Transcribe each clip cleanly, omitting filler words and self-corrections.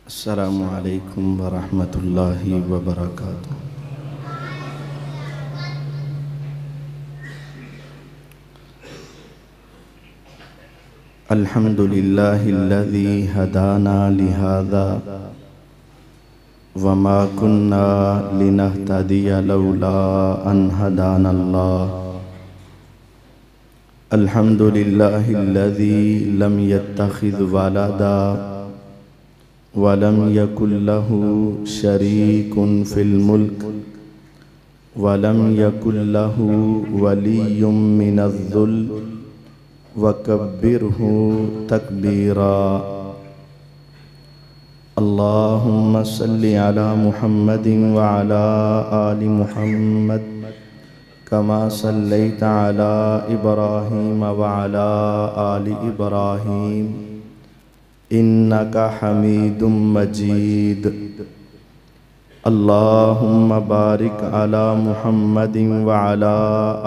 अस्सलामु अलैकुम वरहमतुल्लाहि वबरकातुहू। अल्हम्दुलिल्लाहिल्लज़ी हदाना लिहाज़ा वमा कुन्ना लिनहतदिया लौला अन हदानल्लाह। अल्हम्दुलिल्लाहिल्लज़ी लम यत्तखिज़ वलदा वलम यकुल लहू शरीकुन फिल मुल्क वलम यकुल लहू वलियुम मिनज़्ज़ुल्ल वकब्बिरहू तकबीरा। अल्लाहुम्मा सल्लि अला मुहम्मदिन व अला आलि मुहम्मद कमा सल्लैता अला इब्राहीम व अला आलि इब्राहीम इन्नका हमीदुम मजीद। अल्लाहुम्मा बारिक अला मुहम्मदिन व अला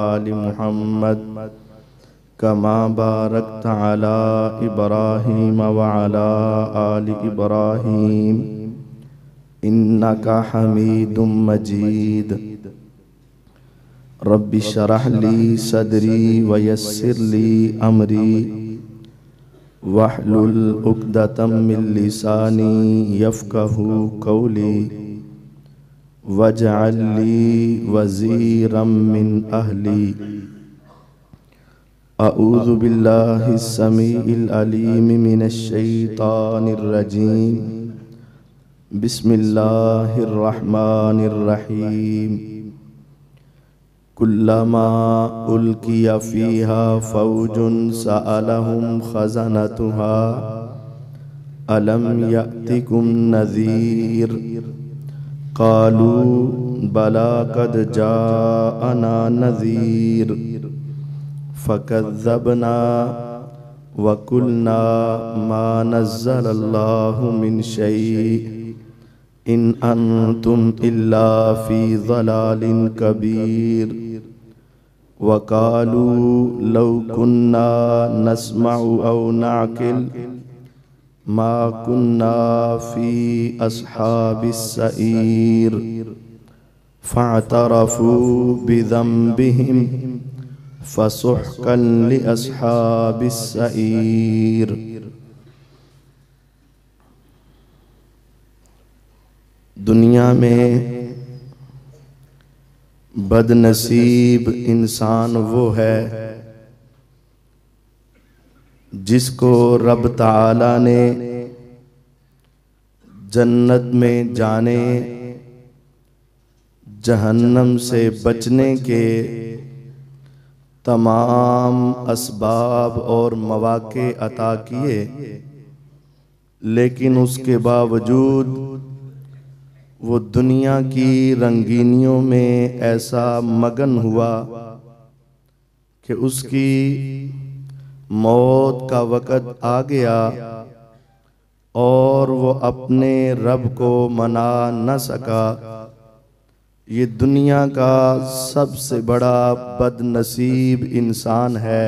आलि मुहम्मद कमा बारकता अला इब्राहीम व अला आलि इब्राहीम इन्नका हमीदुम मजीद। रब्बि शरह ली सदरी व यस्सिर ली अमरी वहलुल उक़दतम मिन लिसानी यफ़क़हू क़ौली वजअल ली वज़ीरम मिन अहली। अऊज़ु बिल्लाहिस समीइल अलीम मिनश शैतानिर रजीम। बिस्मिल्लाहिर रहमानिर रहीम। कुल्लमा उल्किया फ़ीहा फ़ौजुन सअलहुम ख़ज़नतुहा अलम यअतिकुम नज़ीर क़ालू बला क़द जाअना नज़ीर फ़कज़्ज़बना व क़ुलना मा नज़्ज़लल्लाहु मिन शैइन इन अंतुम इल्ला फ़ी ज़लालिन कबीर वक़ालू लौ कुन्ना नस्मअु औ नअक़िल मा कुन्ना फ़ी अस्हाबिस सईर फ़अतरफ़ू बिज़ंबिहिम फ़सुहक़न लिअस्हाबिस सईर। दुनिया में बदनसीब इंसान वो है जिसको रब ताला ने जन्नत में जाने जहन्नम से बचने के तमाम असबाब और मौके अता किए, लेकिन उसके बावजूद वो दुनिया की रंगीनियों में ऐसा मगन हुआ कि उसकी मौत का वक़्त आ गया और वो अपने रब को मना न सका। ये दुनिया का सबसे बड़ा बदनसीब इंसान है।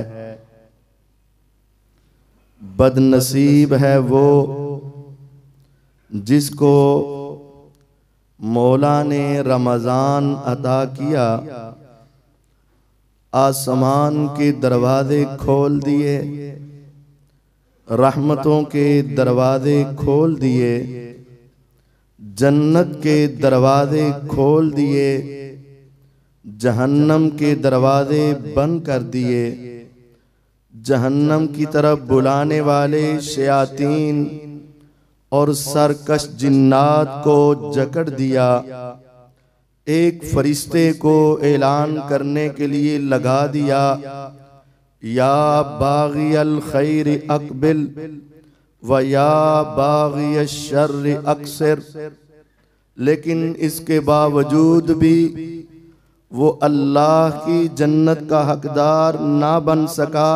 बदनसीब है वो जिसको मौला ने रमज़ान अता किया, आसमान के दरवाजे खोल दिए, रहमतों के दरवाजे खोल दिए, जन्नत के दरवाजे खोल दिए, जहन्नम के दरवाजे बंद कर दिए। जहन्नम की तरफ बुलाने वाले शयातीन और सरकश जिन्नात को जकड़ दिया। एक फरिश्ते को ऐलान करने के लिए लगा दिया, या बाग़ियल खैर अक़बिल व या बाग़ियश शर्र अक़सिर। लेकिन इसके बावजूद भी वो अल्लाह की जन्नत का हकदार ना बन सका।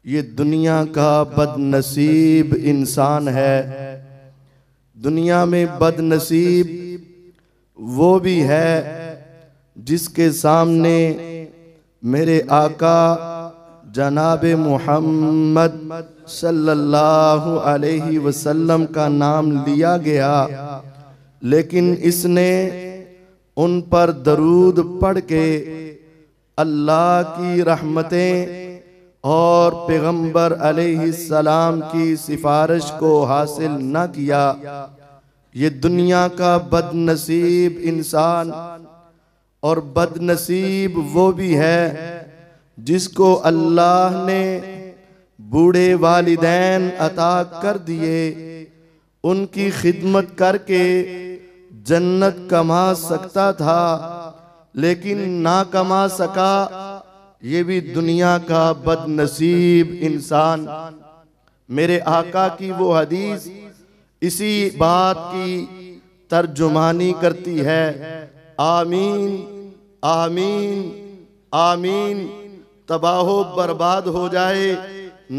ये दुनिया का बदनसीब इंसान है। दुनिया में बदनसीब वो भी है जिसके सामने मेरे आका जनाब मुहम्मद सल्लल्लाहु अलैहि वसल्लम का नाम लिया गया, लेकिन इसने उन पर दरूद पढ़ के अल्लाह की रहमतें और पैगंबर अलैहिस्सलाम की सिफारिश को हासिल न किया। ये दुनिया का बदनसीब इंसान और बदनसीब वो भी है जिसको अल्लाह ने बूढ़े वालिदैन अता कर दिए, उनकी खिदमत करके जन्नत कमा सकता था लेकिन ना कमा सका। ये भी दुनिया का बदनसीब इंसान। मेरे आका की वो हदीस इसी बात की तर्जुमानी करती है। आमीन आमीन आमीन। तबाहो बर्बाद हो जाए,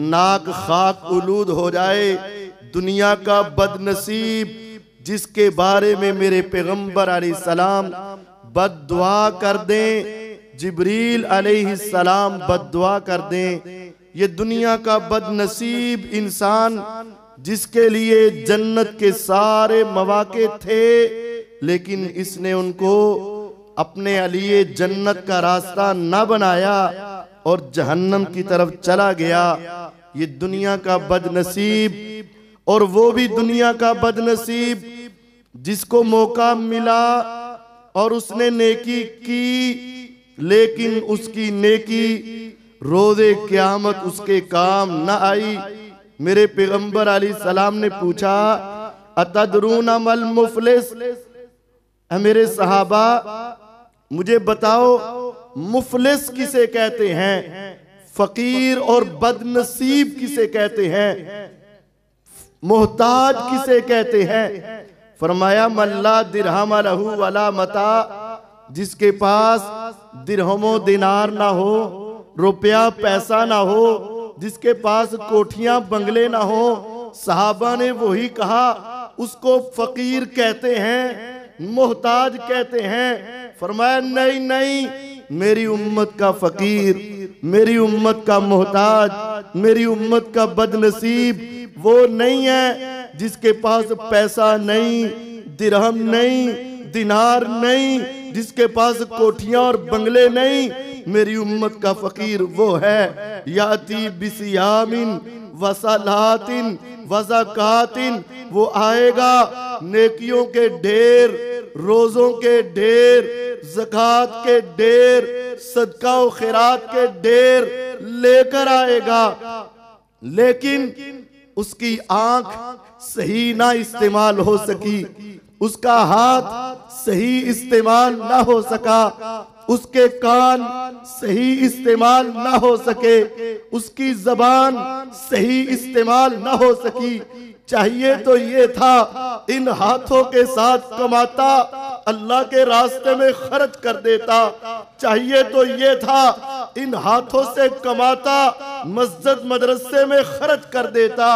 नाक खाक उलूद हो जाए दुनिया का बदनसीब जिसके बारे में मेरे पैगंबर अलैहिस्सलाम बद्दुआ कर दें, जिब्रील अलैहिस्सलाम बद्दुआ कर दें। ये दुनिया का बदनसीब इंसान जिसके लिए जन्नत के सारे मौके थे, लेकिन इसने उनको अपने लिए जन्नत का रास्ता न बनाया और जहन्नम की तरफ चला गया। ये दुनिया का बदनसीब। और वो भी दुनिया का बदनसीब जिसको मौका मिला और उसने नेकी की, लेकिन उसकी नेकी रोज़े क़यामत उसके काम न आई। मेरे पैगंबर अलैहिस्सलाम ने पूछा, अतदरूना मल मुफलिस, मेरे सहाबा मुझे बताओ मुफलिस किसे कहते हैं, फकीर और बदनसीब किसे कहते हैं, मोहताज किसे कहते हैं। फरमाया मल्ला दिरहम लहू वला मता, जिसके पास दिरहमो दिनार ना हो, रुपया पैसा ना हो, जिसके पास कोठियां बंगले ना हो। सहाबा ने वही कहा उसको फकीर कहते हैं, मोहताज कहते हैं। फरमाया नहीं नहीं, मेरी उम्मत का फकीर, मेरी उम्मत का मोहताज, मेरी उम्मत का बदनसीब वो नहीं है जिसके पास पैसा नहीं, दिरहम नहीं, दिनार नहीं, जिसके पास कोठियां और बंगले नहीं। मेरी उम्मत का फकीर वो है याती बिसियामिन वसलातिन वज़कातिन, वो आएगा नेकियों के ढेर, रोजों के ढेर, ज़कात के ढेर, सदका व खैरात के ढेर लेकर आएगा, लेकिन उसकी आंख सही ना इस्तेमाल हो सकी, उसका हाथ सही इस्तेमाल ना हो सका, उसके कान सही इस्तेमाल ना हो सके, उसकी जबान सही इस्तेमाल ना हो सकी। चाहिए तो ये था इन हाथों के साथ कमाता, अल्लाह के रास्ते में खर्च कर देता। चाहिए तो ये था इन हाथों से कमाता, मस्जिद मदरसे में खर्च कर देता।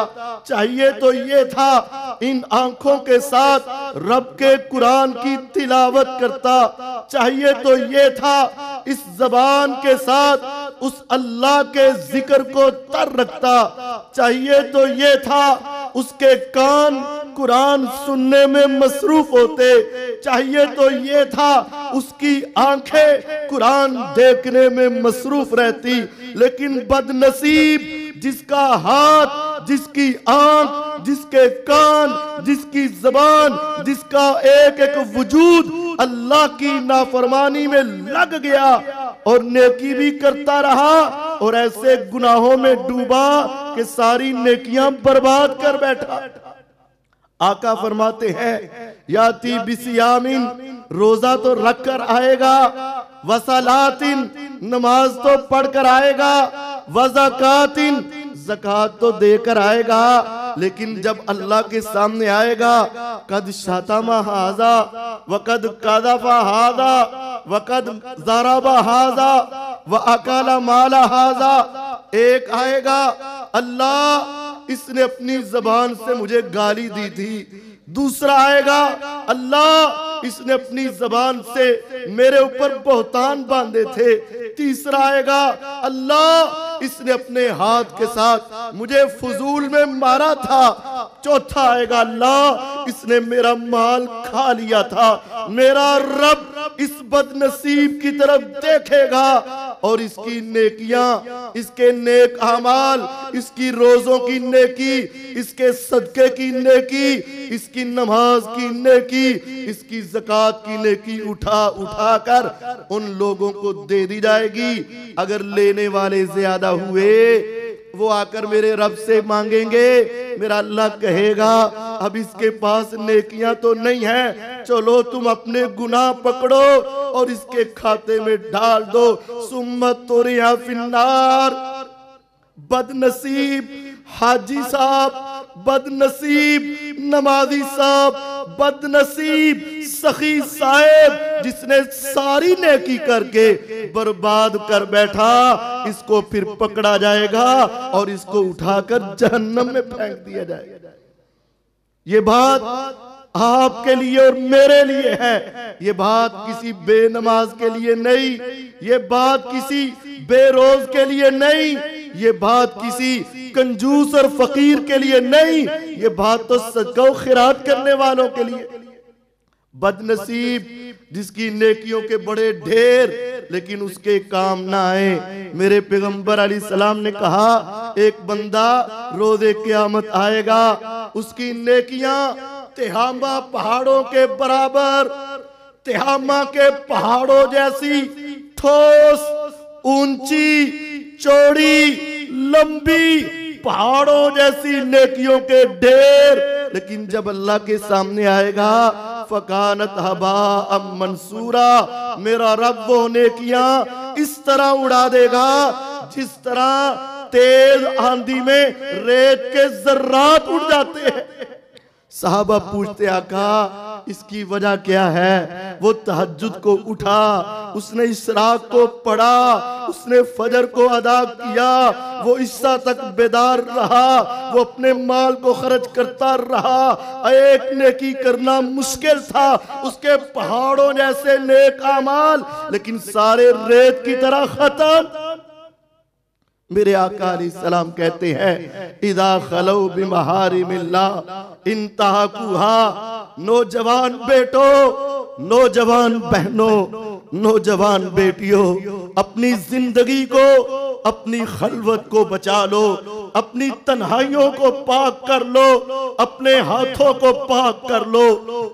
चाहिए तो ये था इन आंखों के साथ रब के कुरान की तिलावत करता। चाहिए तो ये था इस जबान के साथ उस अल्लाह के जिक्र को तर रखता। चाहिए तो ये था उसके कान कुरान सुनने में मसरूफ होते। चाहिए तो ये था उसकी आंखें कुरान देखने में मसरूफ रहती। लेकिन बदनसीब जिसका हाथ, जिसकी आंख, जिसके कान, जिसकी जबान, जिसका एक एक वजूद अल्लाह की नाफरमानी में लग गया और नेकी भी करता रहा और ऐसे गुनाहों में डूबा कि सारी नेकियां बर्बाद कर बैठा। आका फरमाते हैं याती बिसियामिन, रोजा तो रख कर आएगा, वसलातिन, नमाज तो पढ़ कर आएगा, वज़कातिन, ज़कात तो देकर आएगा। लेकिन जब अल्लाह के सामने आएगा, कद शतमा हाजा वकद कदफा हाजा वकद ज़रबा हाजा व अकला माला हाजा, एक आएगा अल्लाह इसने अपनी जबान से मुझे गाली दी थी। दूसरा आएगा अल्लाह इसने अपनी जबान से मेरे ऊपर बहतान बांधे थे। तीसरा आएगा अल्लाह इसने अपने हाथ के साथ मुझे फजूल में मारा था। चौथा आएगा अल्लाह, इसने मेरा माल खा लिया था। मेरा रब इस बदनसीब की तरफ देखेगा और इसकी नेकियां, इसके नेक अमाल, इसकी रोजों की नेकी, इसके सदके की नेकी, इसकी नमाज की नेकी, इसकी ज़कात की नेकी उठा उठा कर उन लोगों को दे दी जाएगी। अगर लेने वाले ज्यादा हुए वो आकर मेरे रब से मांगेंगे। मेरा अल्लाह कहेगा अब इसके पास नेकियां तो नहीं है, चलो तुम अपने गुनाह पकड़ो और इसके खाते में डाल दो। सुम्मत तोरिया फिन्नार। बदनसीब हाजी साहब, बदनसीब नमाजी साहब, बदनसीब सखी साहब जिसने सारी नेकी करके बर्बाद कर बैठा। इसको फिर पकड़ा जाएगा और इसको उठाकर जहन्नम में फेंक दिया जाएगा। ये बात आपके लिए और मेरे लिए है। ये बात किसी बेनमाज के लिए नहीं, ये बात किसी बेरोज के लिए नहीं, ये बात किसी कंजूस और फकीर के लिए नहीं, ये बात तो सदका व खैरात करने वालों के लिए। बदनसीब जिसकी नेकियों के बड़े ढेर लेकिन उसके काम ना आए। मेरे पैगंबर अलैहिस्सलाम ने कहा एक बंदा रोज़े क़यामत आएगा, उसकी नेकियां तिहामा पहाड़ों के बराबर, तिहामा के पहाड़ों जैसी ठोस, ऊंची, चौड़ी, लंबी, पहाड़ों जैसी नेकियों के ढेर। लेकिन जब अल्लाह के सामने आएगा फकानत हबा अम मंसूरा, मेरा रब वो नेकियां इस तरह उड़ा देगा जिस तरह तेज आंधी में रेत के जर्रात उड़ जाते हैं। साहबा पूछते आका इसकी वजह क्या है? वो तहज्जुद को उठा, उसने इशराक को पढ़ा, उसने फजर को अदा किया, वो इस्सा तक बेदार रहा, वो अपने माल को खर्च करता रहा। एक नेकी करना मुश्किल था, उसके पहाड़ों जैसे नेक अमाल, लेकिन सारे रेत की तरह खत्म। मेरे आका अलैहिस्सलाम कहते हैं इदा खलो बिमहारिमिल्लाह इंतहाकुहा। नौजवान बेटो, नौजवान बहनों, नौजवान बेटियों, अपनी जिंदगी को, अपनी खलवत को बचा लो, अपनी तन्हाइयों को पाक कर लो, अपने हाथों को पाक कर लो,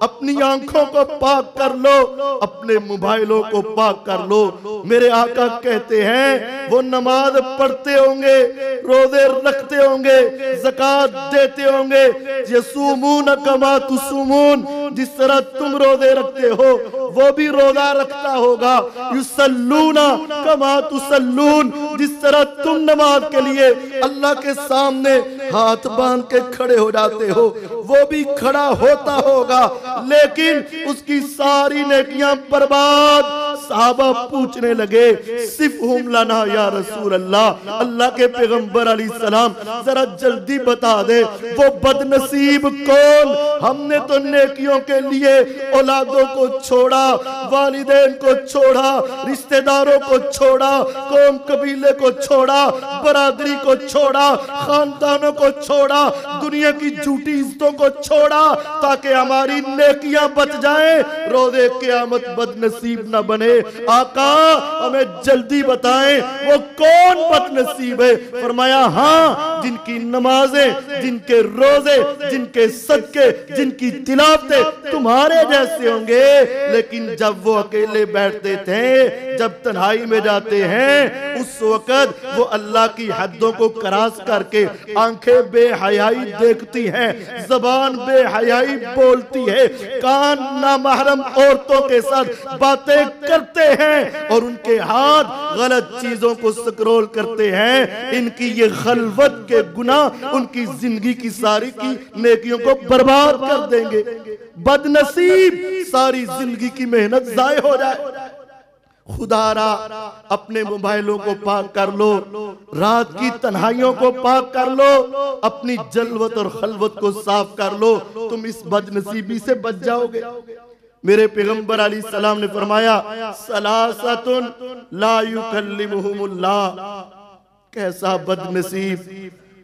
अपनी आंखों को पाक कर लो, अपने मोबाइलों को पाक कर लो। मेरे आका कहते हैं वो नमाज पढ़ते होंगे, रोजे रखते होंगे, ज़कात देते होंगे, यसुमून कमा तुसुमून, जिस तरह तुम रोजे रखते हो वो भी रोजा रखता होगा। युसल्लूना कमा तुसल्लून, जिस तरह तुम नमाज के लिए अल्लाह के सामने हाथ बांध के खड़े हो जाते हो वो भी खड़ा होता होगा, लेकिन उसकी सारी नेकियां बर्बाद। साहबा पूछने लगे सिफ़हुम लना या रसूल अल्लाह, अल्लाह के पैगंबर अलैहिस्सलाम जरा जल्दी बता दे वो बदनसीब कौन? हमने तो नेकियों के लिए औलादों को छोड़ा, वालिदैन को छोड़ा, रिश्तेदारों को छोड़ा, कौम कबीले को छोड़ा, बरादरी को छोड़ा, खानदानों को छोड़ा, दुनिया की झूठी इज्जतों को छोड़ा ताकि हमारी नेकियां बच जाएं, रोज़े क़यामत बदनसीब न बने। आका हमें जल्दी बताएं वो कौन बदनसीब है? फरमाया हाँ, जिनकी नमाजें, जिनके रोजे, जिनके सदके, जिनकी तिलावतें तुम्हारे जैसे होंगे, लेकिन जब वो अकेले बैठते थे, जब तन्हाई में जाते हैं, उस वक्त वो अल्लाह की हदों को क्रॉस करके आंखें बेहयाई देखती हैं, जबान बेहयाई बोलती है, कान नामहरम औरतों के साथ बातें करते हैं और उनके हाथ गलत चीजों को स्क्रॉल करते हैं। इनकी ये खलवत के गुनाह उनकी जिंदगी की सारी की नेकियों को बर्बाद कर देंगे। बदनसीब सारी जिंदगी की मेहनत जाए हो जाए। खुदारा अपने मोबाइलों को पाक कर लो, रात की तन्हाइयों को पाक कर लो, अपनी जलवत और खलवत को साफ कर लो, तुम इस बदनसीबी से बच जाओगे। मेरे पैगंबर अलैहिस्सलाम ने फरमाया सलासतुन ला युकल्लिमुहुमुल्लाह, कैसा बदनसीब,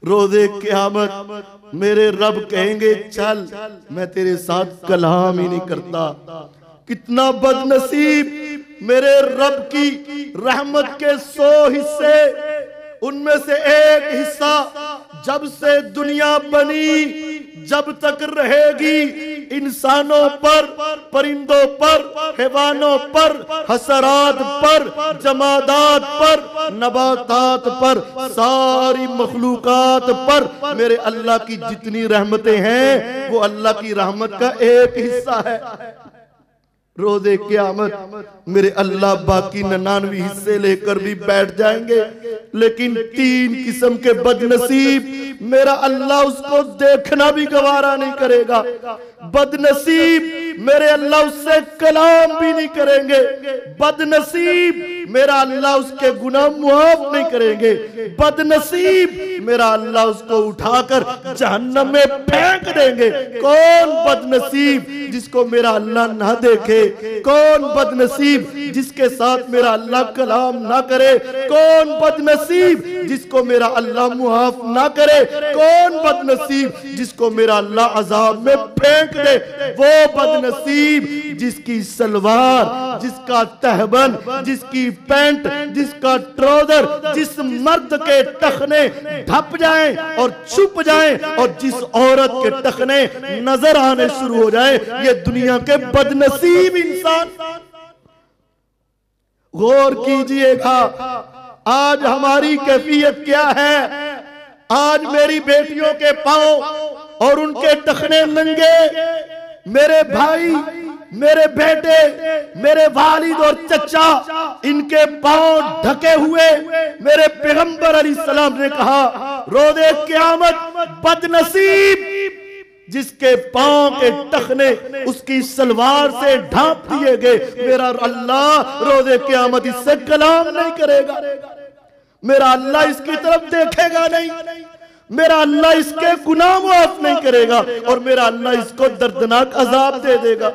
रोज़े क़यामत मेरे रब कहेंगे चल, मैं तेरे साथ कलाम ही नहीं करता। कितना बदनसीब, मेरे रब की रहमत के 100 हिस्से, उनमें से एक हिस्सा जब से दुनिया बनी जब तक रहेगी, इंसानों पर, परिंदों पर, हैवानों पर, हसरात पर, जमादात पर, नबातात पर, सारी मखलूकात पर मेरे अल्लाह की जितनी रहमतें हैं वो अल्लाह की रहमत का एक हिस्सा है। रोज़े क़यामत मेरे अल्लाह बाकी 99 हिस्से लेकर भी बैठ जाएंगे, लेकिन 3 किस्म के बदनसीब मेरा अल्लाह उसको देखना भी गवारा नहीं करेगा। बदनसीब मेरे अल्लाह उससे कलाम भी नहीं करेंगे। बदनसीब मेरा अल्लाह उसके गुनाह मुआफ नहीं करेंगे। बदनसीब मेरा अल्लाह उसको उठाकर जहन्नम में फेंक देंगे। कौन बदनसीब जिसको मेरा अल्लाह ना देखे? कौन बदनसीब जिसके साथ मेरा अल्लाह कलाम ना करे? कौन बदनसीब जिसको मेरा अल्लाह मुआफ ना करे? कौन बदनसीब जिसको मेरा अल्लाह अजाब में फेंक दे? वो बदनसीब जिसकी सलवार, जिसका तहबन, जिसकी पैंट, जिसका ट्राउजर, जिस मर्द के टखने ढप जाएं और छुप जाएं और जिस औरत के टखने नजर आने शुरू हो जाए, ये दुनिया के बदनसीब इंसान। गौर कीजिएगा आज हमारी कैफियत क्या है। आज मेरी बेटियों के पांव और उनके टखने नंगे, मेरे भाई, मेरे बेटे, मेरे वालिद और चचा, इनके पांव ढके हुए। मेरे पैगंबर अलैहिस्सलाम ने कहा रोज़े क़यामत बदनसीब जिसके पांव के टखने उसकी सलवार से ढांप दिए गए, मेरा अल्लाह रोज़े क़यामत इससे कलाम नहीं करेगा। मेरा अल्लाह इसकी तरफ देखेगा नहीं, मेरा अल्लाह इसके गुनाह माफ नहीं करेगा और मेरा अल्लाह इसको दर्दनाक अजाब दे देगा।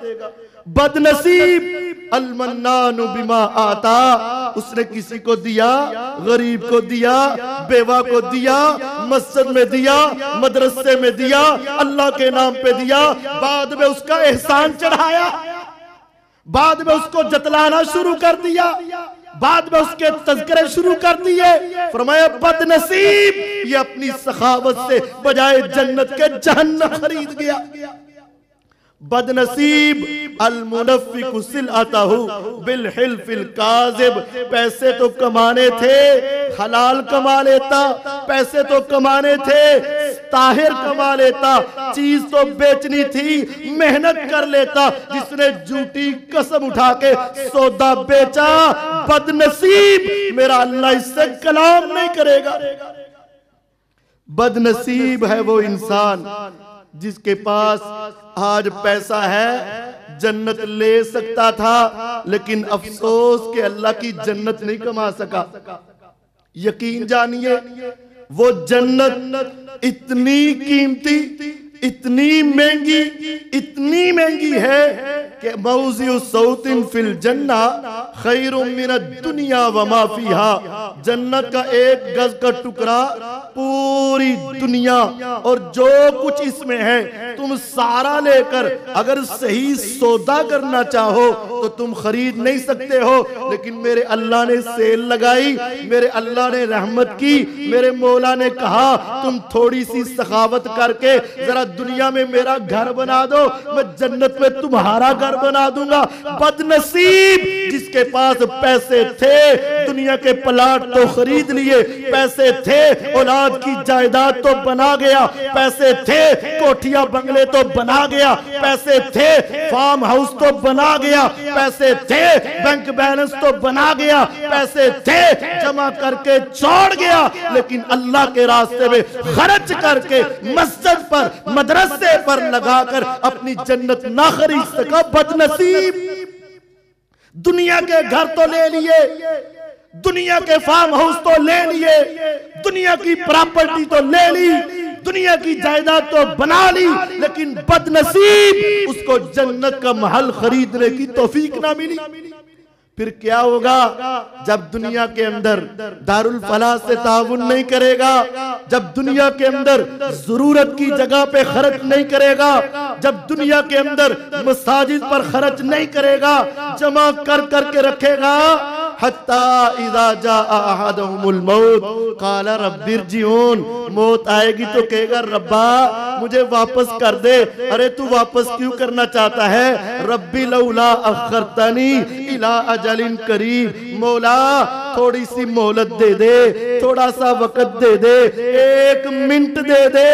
बदनसीब अलमन्नानु बिमा आता, उसने किसी को दिया, गरीब को दिया, बेवा को दिया, मस्जिद में दिया, मदरसे में दिया, अल्लाह के नाम पे दिया, बाद में उसका एहसान चढ़ाया, बाद में उसको जतलाना शुरू कर दिया, बाद में उसके तज़किरे शुरू कर दिए। फरमाया बदनसीब ये अपनी सखावत से बजाय जन्नत के जहन्नम खरीद गया। बदनसीब अलमुनफ़िकु सिलअतहु बिलहिल्फिल काज़िब, पैसे तो कमाने थे, हलाल कमा लेता, पैसे तो कमाने थे, ताहिर कमा लेता, चीज तो बेचनी थी, मेहनत कर लेता। जिसने झूठी कसम उठा के सौदा बेचा, बदनसीब मेरा अल्लाह इससे कलाम नहीं करेगा। बदनसीब है वो इंसान जिसके पास आज पैसा है, जन्नत ले सकता था, लेकिन अफसोस के अल्लाह की जन्नत नहीं कमा सका। यकीन जानिए वो जन्नत इतनी कीमती, इतनी महंगी, इतनी महंगी है कि मौज़िउ सौतिन फिल जन्ना खैरुम मिनद दुनिया व मा फीहा। जन्नत का एक गज का टुकड़ा पूरी दुनिया और जो कुछ इसमें है तुम सारा लेकर अगर सही सौदा करना चाहो तो तुम खरीद नहीं सकते हो। लेकिन मेरे अल्लाह ने सेल लगाई, मेरे अल्लाह ने रहमत की, मेरे मौला ने कहा तुम थोड़ी सी सखावत करके जरा दुनिया में मेरा घर बना दो, मैं जन्नत में तुम्हारा घर बना दूंगा। बदनसीब जिसके पास पैसे थे, दुनिया के प्लाट तो खरीद लिए, पैसे थे औलाद की जायदाद तो बना गया, पैसे थे कोठियां बंगले तो बना गया, पैसे थे फार्म हाउस तो बना गया, पैसे थे बैंक बैलेंस तो बना गया, पैसे थे जमा करके छोड़ गया, लेकिन अल्लाह के रास्ते में खर्च करके मस्जिद पर, मदरसे पर लगाकर अपनी जन्नत ना खरीद सका। बदनसीब दुनिया के घर तो ले लिए, दुनिया के फार्म हाउस तो ले लिए, दुनिया की प्रॉपर्टी तो ले ली, दुनिया की जायदाद तो बना ली, लेकिन बदनसीब उसको जन्नत का महल खरीदने की तौफीक ना मिली। फिर क्या होगा? जब दुनिया के अंदर दारुल फलाह से ताउन नहीं करेगा, जब दुनिया के अंदर जरूरत की जगह पे खर्च नहीं करेगा, जब दुनिया के अंदर मसाजिद पर खर्च नहीं करेगा, जमा कर करके रखेगा, हत्ता इज़ा जाअ अहदहुमुल मौत क़ाल रब्बिरजिऊन, मौत आएगी तो कहेगा रब्बा मुझे वापस कर दे। अरे तू वापस क्यों करना चाहता है? रब्बी लौला अखरतनी इला अजलिन करीब, मौला थोड़ी सी मोहलत दे दे, थोड़ा सा वक्त दे दे, 1 मिनट दे दे,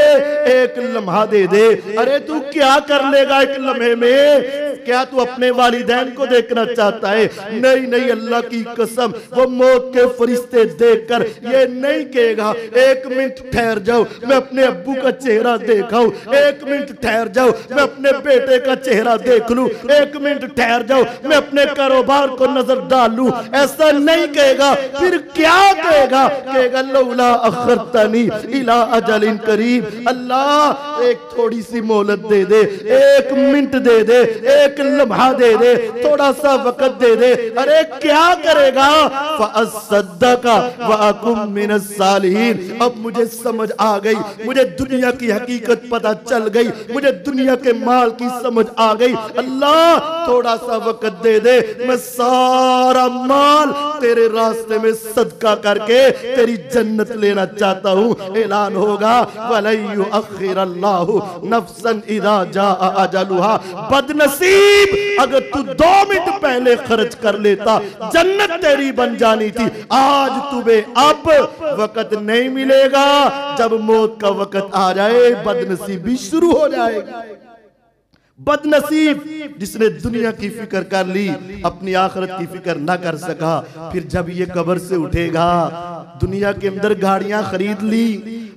1 लम्हा दे दे। अरे तू क्या कर लेगा 1 लम्हे में? क्या तू अपने वालिदैन को देखना चाहता है? नहीं नहीं, अल्लाह की कसम, वो मौत के फरिश्ते देखकर ये नहीं कहेगा 1 मिनट ठहर जाओ मैं अपने अब्बू का चेहरा देखाऊं, 1 मिनट ठहर जाओ मैं अपने बेटे का चेहरा देख लूं, 1 मिनट ठहर जाओ मैं अपने कारोबार को नजर डाल लूं। ऐसा नहीं कहेगा। फिर क्या कहेगा? कहेगा लौला अखरतनी इला अजलिन करीब, अल्लाह एक थोड़ी सी मोहलत दे दे, 1 मिनट दे दे, 1 लम्हा दे दे, थोड़ा सा वक्त दे दे। अरे क्या करेगा? फअस्सद्दका व अकुम मिनस सालिहीन। अब मुझे समझ आ गई, मुझे दुनिया की हकीकत पता चल गई, मुझे दुनिया के माल की समझ आ गई। अल्लाह थोड़ा सा वक्त दे दे, मैं सारा माल तेरे रास्ते में सदका करके तेरी जन्नत लेना चाहता हूँ। ऐलान होगा वलयु अखिरल्लाहु नफ्सन इज़ा जाअ अजलुहा। बदनसीब, अगर तू 2 मिनट पहले खर्च कर लेता जन्नत तेरी बन जानी थी। आज तुम्हें अब वक्त नहीं मिलेगा, जब मौत का वक्त आ जाए बदनसीबी शुरू हो जाएगी। बदनसीब जिसने दुनिया की फिक्र कर ली, अपनी आखिरत की फिक्र ना कर सका। फिर जब ये कब्र से उठेगा, दुनिया के अंदर गाड़ियां खरीद ली,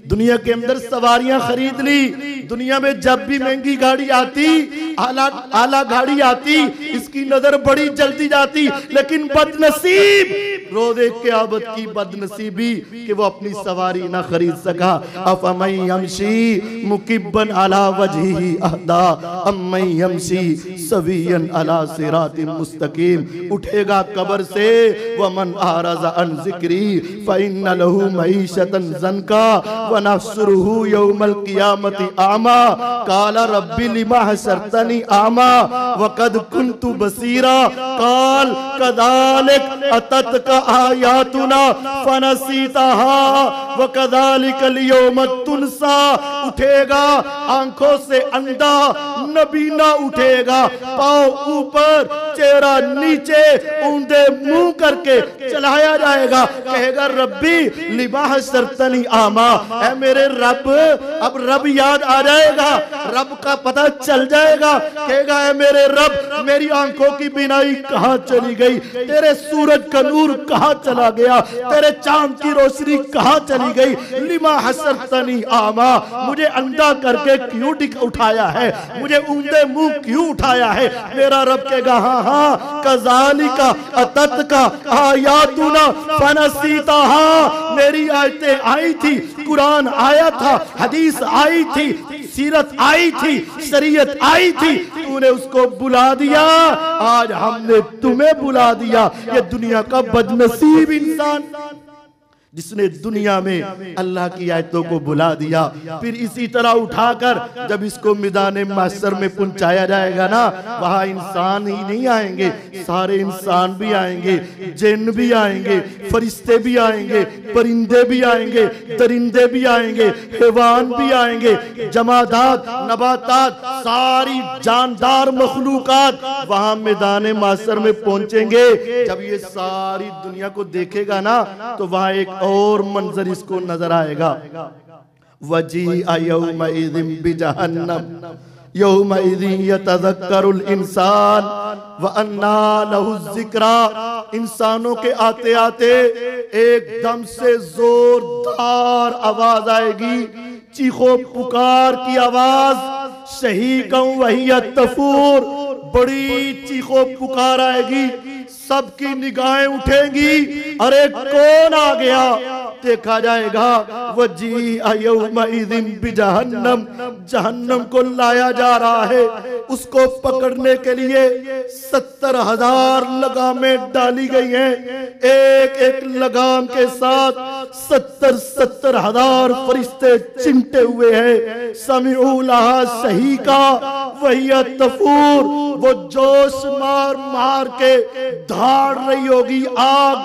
दुनिया के अंदर सवारियां खरीद ली, दुनिया में जब भी महंगी गाड़ी आती, आला गाड़ी आती, इसकी नजर बड़ी जल्दी जाती। लेकिन बदनसीब, रोज़े क़यामत की बदनसीबी कि वो अपनी सवारी ना खरीद सका। अफमन यमशी मुकिब्बन अला वजहिही अहदा अम्मन यमशी सवियन अला सिरातिन मुस्तकीम। उठेगा कब्र से, वमन आरज़ा अन ज़िक्री फ़इन्न लहू मईशतन ज़नका व नहशुरुहु यौमल क़ियामति आमा क़ाल रब्बि लिमा हशरतनी आमा व क़द कुन्तु बसीरा क़ाल कज़ालिक अततका आयातुना फनसीताहा व कज़ालिकल यौम तुनसा। उठेगा आंखों से अंधा, नबीना उठेगा, पाँव ऊपर चेहरा नीचे, ऊंधे मुंह करके चलाया जाएगा। कहेगा रब्बी लिमा हशरतनी आमा, ऐ मेरे रब। अब रब याद आ जाएगा, रब का पता चल जाएगा। कहेगा ऐ मेरे रब, मेरी आंखों की बीनाई कहाँ चली गई? तेरे सूरज का नूर कहाँ चला गया? तेरे चांद की रोशनी कहाँ चली गई? लिमा हशरतनी आमा, मुझे अंधा करके क्यों उठाया है? मुझे ऊंधे मुंह क्यों उठाया है? मेरा रब कहेगा हाँ हाँ कज़ालिका अततका आयातुना फनसीताहा। मेरी आयतें आई थी, कुरान आया था, हदीस आई थी, सीरत आई थी, शरीयत आई थी, तूने उसको बुला दिया। आज हमने तुम्हें बुला दिया। ये दुनिया का बदनसीब इंसान जिसने दुनिया में अल्लाह की आयतों को बुला दिया। फिर इसी तरह उठाकर जब इसको मैदान महशर में पहुंचाया जाएगा ना, वहां इंसान ही नहीं आएंगे, सारे इंसान भी आएंगे, जिन्न भी आएंगे, फरिश्ते भी आएंगे, परिंदे भी आएंगे, दरिंदे भी आएंगे, हैवान भी आएंगे, जमादात, नबातात, सारी जानदार मखलूकात वहां मैदान महशर में पहुंचेंगे। जब ये सारी दुनिया को देखेगा ना, तो वहां एक और मंजर इसको नजर आएगा। वजीअ यौमइज़िन बिजहन्नम यौमइज़िन यतज़क्करुल इंसान व अन्ना लहु ज़िक्रा। इंसानों के आते आते एकदम से जोरदार आवाज आएगी, चीखो पुकार की आवाज, शहीकं वहिय तफूर, बड़ी चीखो पुकार आएगी, सबकी निगाहें उठेंगी। अरे कौन आ गया? देखा जाएगा वजी यौमइज़िन बिजहन्नम, जहन्नम को लाया जा रहा है। उसको पकड़ने के लिए 70,000 लगामें डाली गई हैं। एक एक लगाम के साथ 70,000 फरिश्ते चिमटे हुए हैं। समीउलहा सही का वही तफूर, वो जोश मार मार के धाड़ रही होगी आग।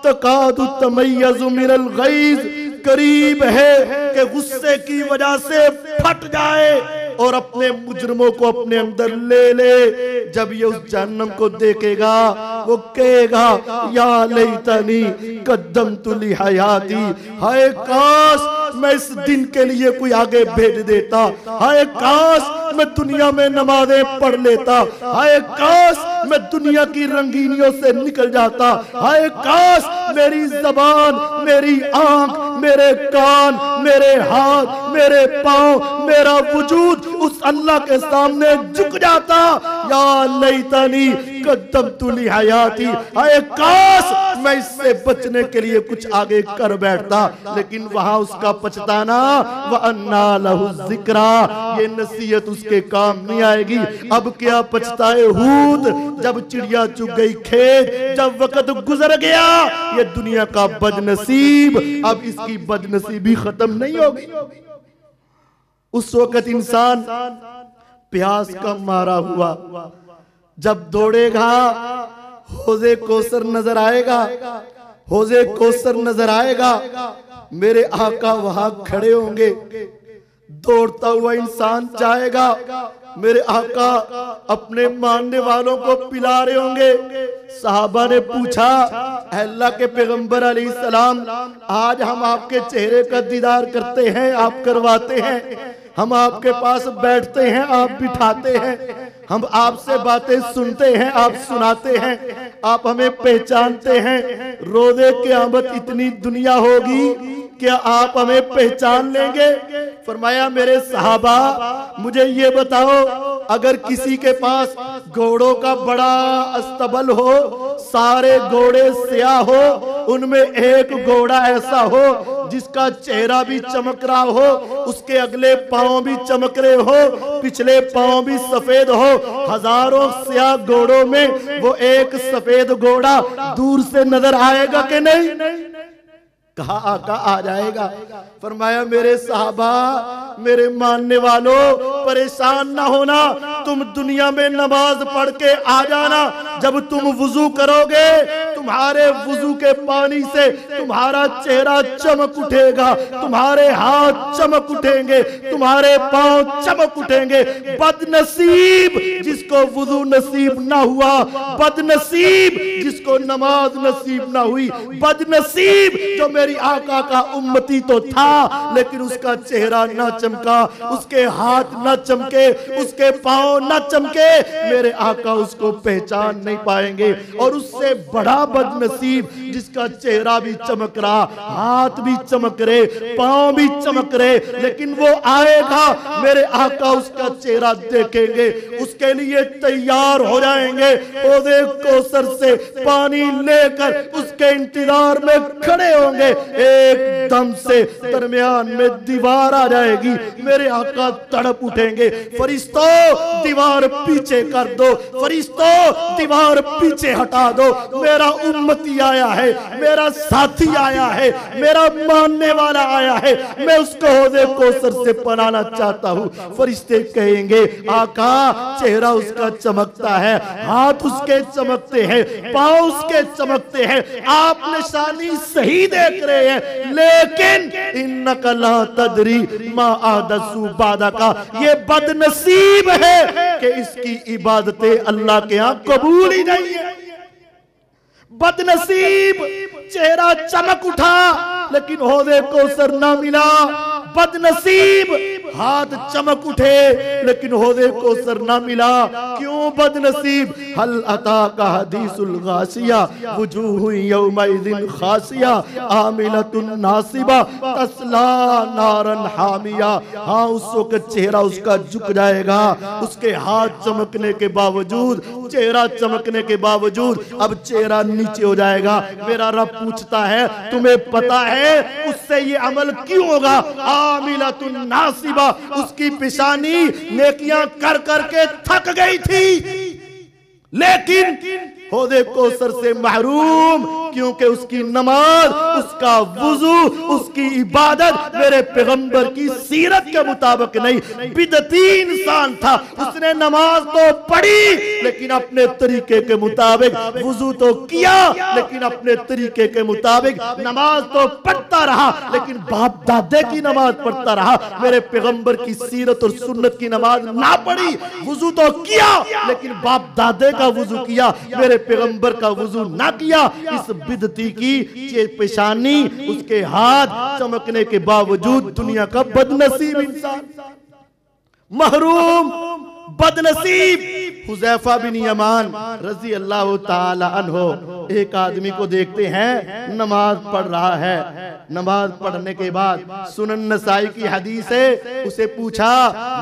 तकादु तमय्यज़ु मिनल गैज़, करीब है कि गुस्से की वजह से फट जाए और अपने मुजरमों को अपने अंदर ले ले। जब ये उस जहन्नम को देखेगा वो कहेगा या लैतनी कद्दमतु ली हयाती, हाय काश मैं इस दिन के लिए कोई आगे भेज देता, हाय काश मैं दुनिया में नमाजें पढ़ लेता, हाय काश मैं दुनिया की रंगीनियों से निकल जाता, हाय काश मेरी जबान, मेरी आंख, मेरे कान, मेरे हाथ, मेरे पांव, मेरा वजूद उस अल्लाह के सामने झुक जाता। या लैतनी कद्दमतु ली हयाती, हाय काश मैं इससे बचने के लिए कुछ आगे कर बैठता। लेकिन वहां उसका पछताना, व अन्ना लहु ज़िक्रा, ये नसीहत उसके काम नहीं आएगी। अब क्या पछताए हूद, जब चिड़िया चुग गई खेत, जब वक्त गुजर गया। ये दुनिया का बदनसीब, अब इसकी बदनसीबी खत्म नहीं होगी। उस वक्त इंसान प्यास का मारा हुआ जब दौड़ेगा, हौज़े कौसर नजर आएगा, हौज़े कौसर नजर आएगा, मेरे आका वहां खड़े होंगे। दौड़ता हुआ इंसान जाएगा, मेरे आका अपने मानने वालों को पिला रहे होंगे। सहाबा ने पूछा, अल्लाह के पैगंबर अलैहिस्सलाम, आज हम आपके चेहरे का दीदार करते हैं, आप करवाते हैं, हम आपके पास बैठते हैं, आप बिठाते हैं, हम आपसे बातें सुनते हैं, आप सुनाते हैं, आप हमें पहचानते हैं। रोज़े क़यामत इतनी दुनिया होगी, क्या आप हमें पहचान लेंगे? फरमाया, मेरे सहाबा मुझे ये बताओ, अगर किसी के पास घोड़ों का बड़ा अस्तबल हो, सारे घोड़े स्याह हो, उनमें एक घोड़ा ऐसा हो जिसका चेहरा भी चमक रहा हो, उसके अगले पांव भी चमक रहे हो, पिछले पांव भी सफेद हो, हजारों स्याह घोड़ों में वो एक सफेद घोड़ा दूर से नजर आएगा कि नहीं? कहा आका आ जाएगा। फरमाया, मेरे सहाबा, मेरे मानने वालों, परेशान ना होना, तुम दुनिया में नमाज पढ़ के आ जाना। जब तुम वुजू करोगे, तुम्हारे वुजू के पानी से तुम्हारा चेहरा चमक उठेगा, तुम्हारे हाथ चमक उठेंगे, तुम्हारे पांव चमक उठेंगे। बदनसीब जिसको वुजू नसीब ना हुआ, बदनसीब जिसको नमाज नसीब ना हुई, बदनसीब जो मेरी आका का उम्मती तो था लेकिन उसका चेहरा ना चमका, उसके हाथ ना चमके, उसके पांव ना चमके, मेरे आका उसको पहचान नहीं पाएंगे। और उससे बड़ा बदनसीब जिसका चेहरा भी चमक रहा, हाथ भी चमक रहे, पांव भी चमक रहे, लेकिन वो आएगा, मेरे आका उसका चेहरा देखेंगे, उसके लिए तैयार हो जाएंगे, हौज़े कौसर से पानी लेकर उसके इंतजार में खड़े होंगे। एकदम से दरमियान में दीवार आ जाएगी, मेरे आका तड़प उठेंगे, फरिश्तों दीवार पीछे कर दो, फरिश्तों दीवार पीछे हटा दो, मेरा उम्मती आया है, मेरा साथी आया है, मेरा मानने वाला आया है, मैं उसको हौज़े कौसर से पनाना चाहता हूँ। फरिश्ते कहेंगे, आका चेहरा उसका चमकता है, हाथ उसके चमकते हैं, पांव उसके चमकते हैं, आप निशानी सही देख रहे हैं, लेकिन इन्नका ला तदरी मा आदसु बादका, ये बदनसीब है कि इसकी इबादतें अल्लाह के यहाँ कबूल ही नहीं है। बदनसीब, चेहरा चमक उठा लेकिन हौज़े कौसर ना मिला। बदनसीब, हाथ चमक उठे लेकिन हौदे कौसर ना मिला। क्यों बदनसीब? हल अता का हदीसुल गासिया वुजूहु यौमइज़िन खासिया आमिलतुन नासिबा तस्ला नारन हामिया। हाँ, उस वक्त चेहरा उसका झुक जाएगा, उसके हाथ चमकने के बावजूद, चेहरा चमकने के बावजूद अब चेहरा नीचे हो जाएगा। मेरा रब पूछता है तुम्हें पता है उससे ये अमल क्यों होगा? आमिलतुन नासिबा, उसकी पेशानी नेकियां कर करके थक गई थी लेकिन हौदे कौसर से महरूम, क्योंकि उसकी नमाज, उसका वुजू, उसकी इबादत मेरे पैगंबर की सीरत के मुताबिक नहीं। बिदती इंसान था, उसने नमाज तो पढ़ी लेकिन अपने तरीके के मुताबिक, वुजू तो किया लेकिन अपने तरीके के मुताबिक, नमाज तो पढ़ता रहा लेकिन बाप दादे की नमाज पढ़ता रहा। मेरे पैगंबर की सीरत और सुन्नत की नमाज ना पढ़ी, वुजू तो किया लेकिन बाप दादे का वुजू किया, मेरे पैगंबर का वुजू ना किया। इस बिदती की पेशानी, उसके हाथ चमकने के बावजूद दुनिया का बदनसीब इंसान, महरूम, बदनसीब हुज़ैफा बिन यमान रज़ी अल्लाह ताला अन्हो एक आदमी को देखते हैं नमाज पढ़ रहा है। नमाज पढ़ने के बाद सुनन नसाई की हदीस है, उसे पूछा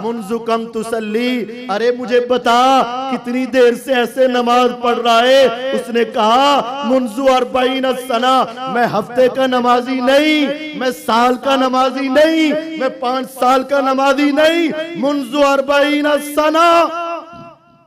मुन्ज़ु कम तुसल्ली, अरे मुझे बता कितनी देर से ऐसे नमाज पढ़ रहा है? उसने कहा मुन्ज़ु अर्बईन सना, मैं हफ्ते का नमाजी नहीं, मैं साल का नमाजी नहीं, मैं 5 साल का नमाजी नहीं, मुन्ज़ु अर्बईन सना,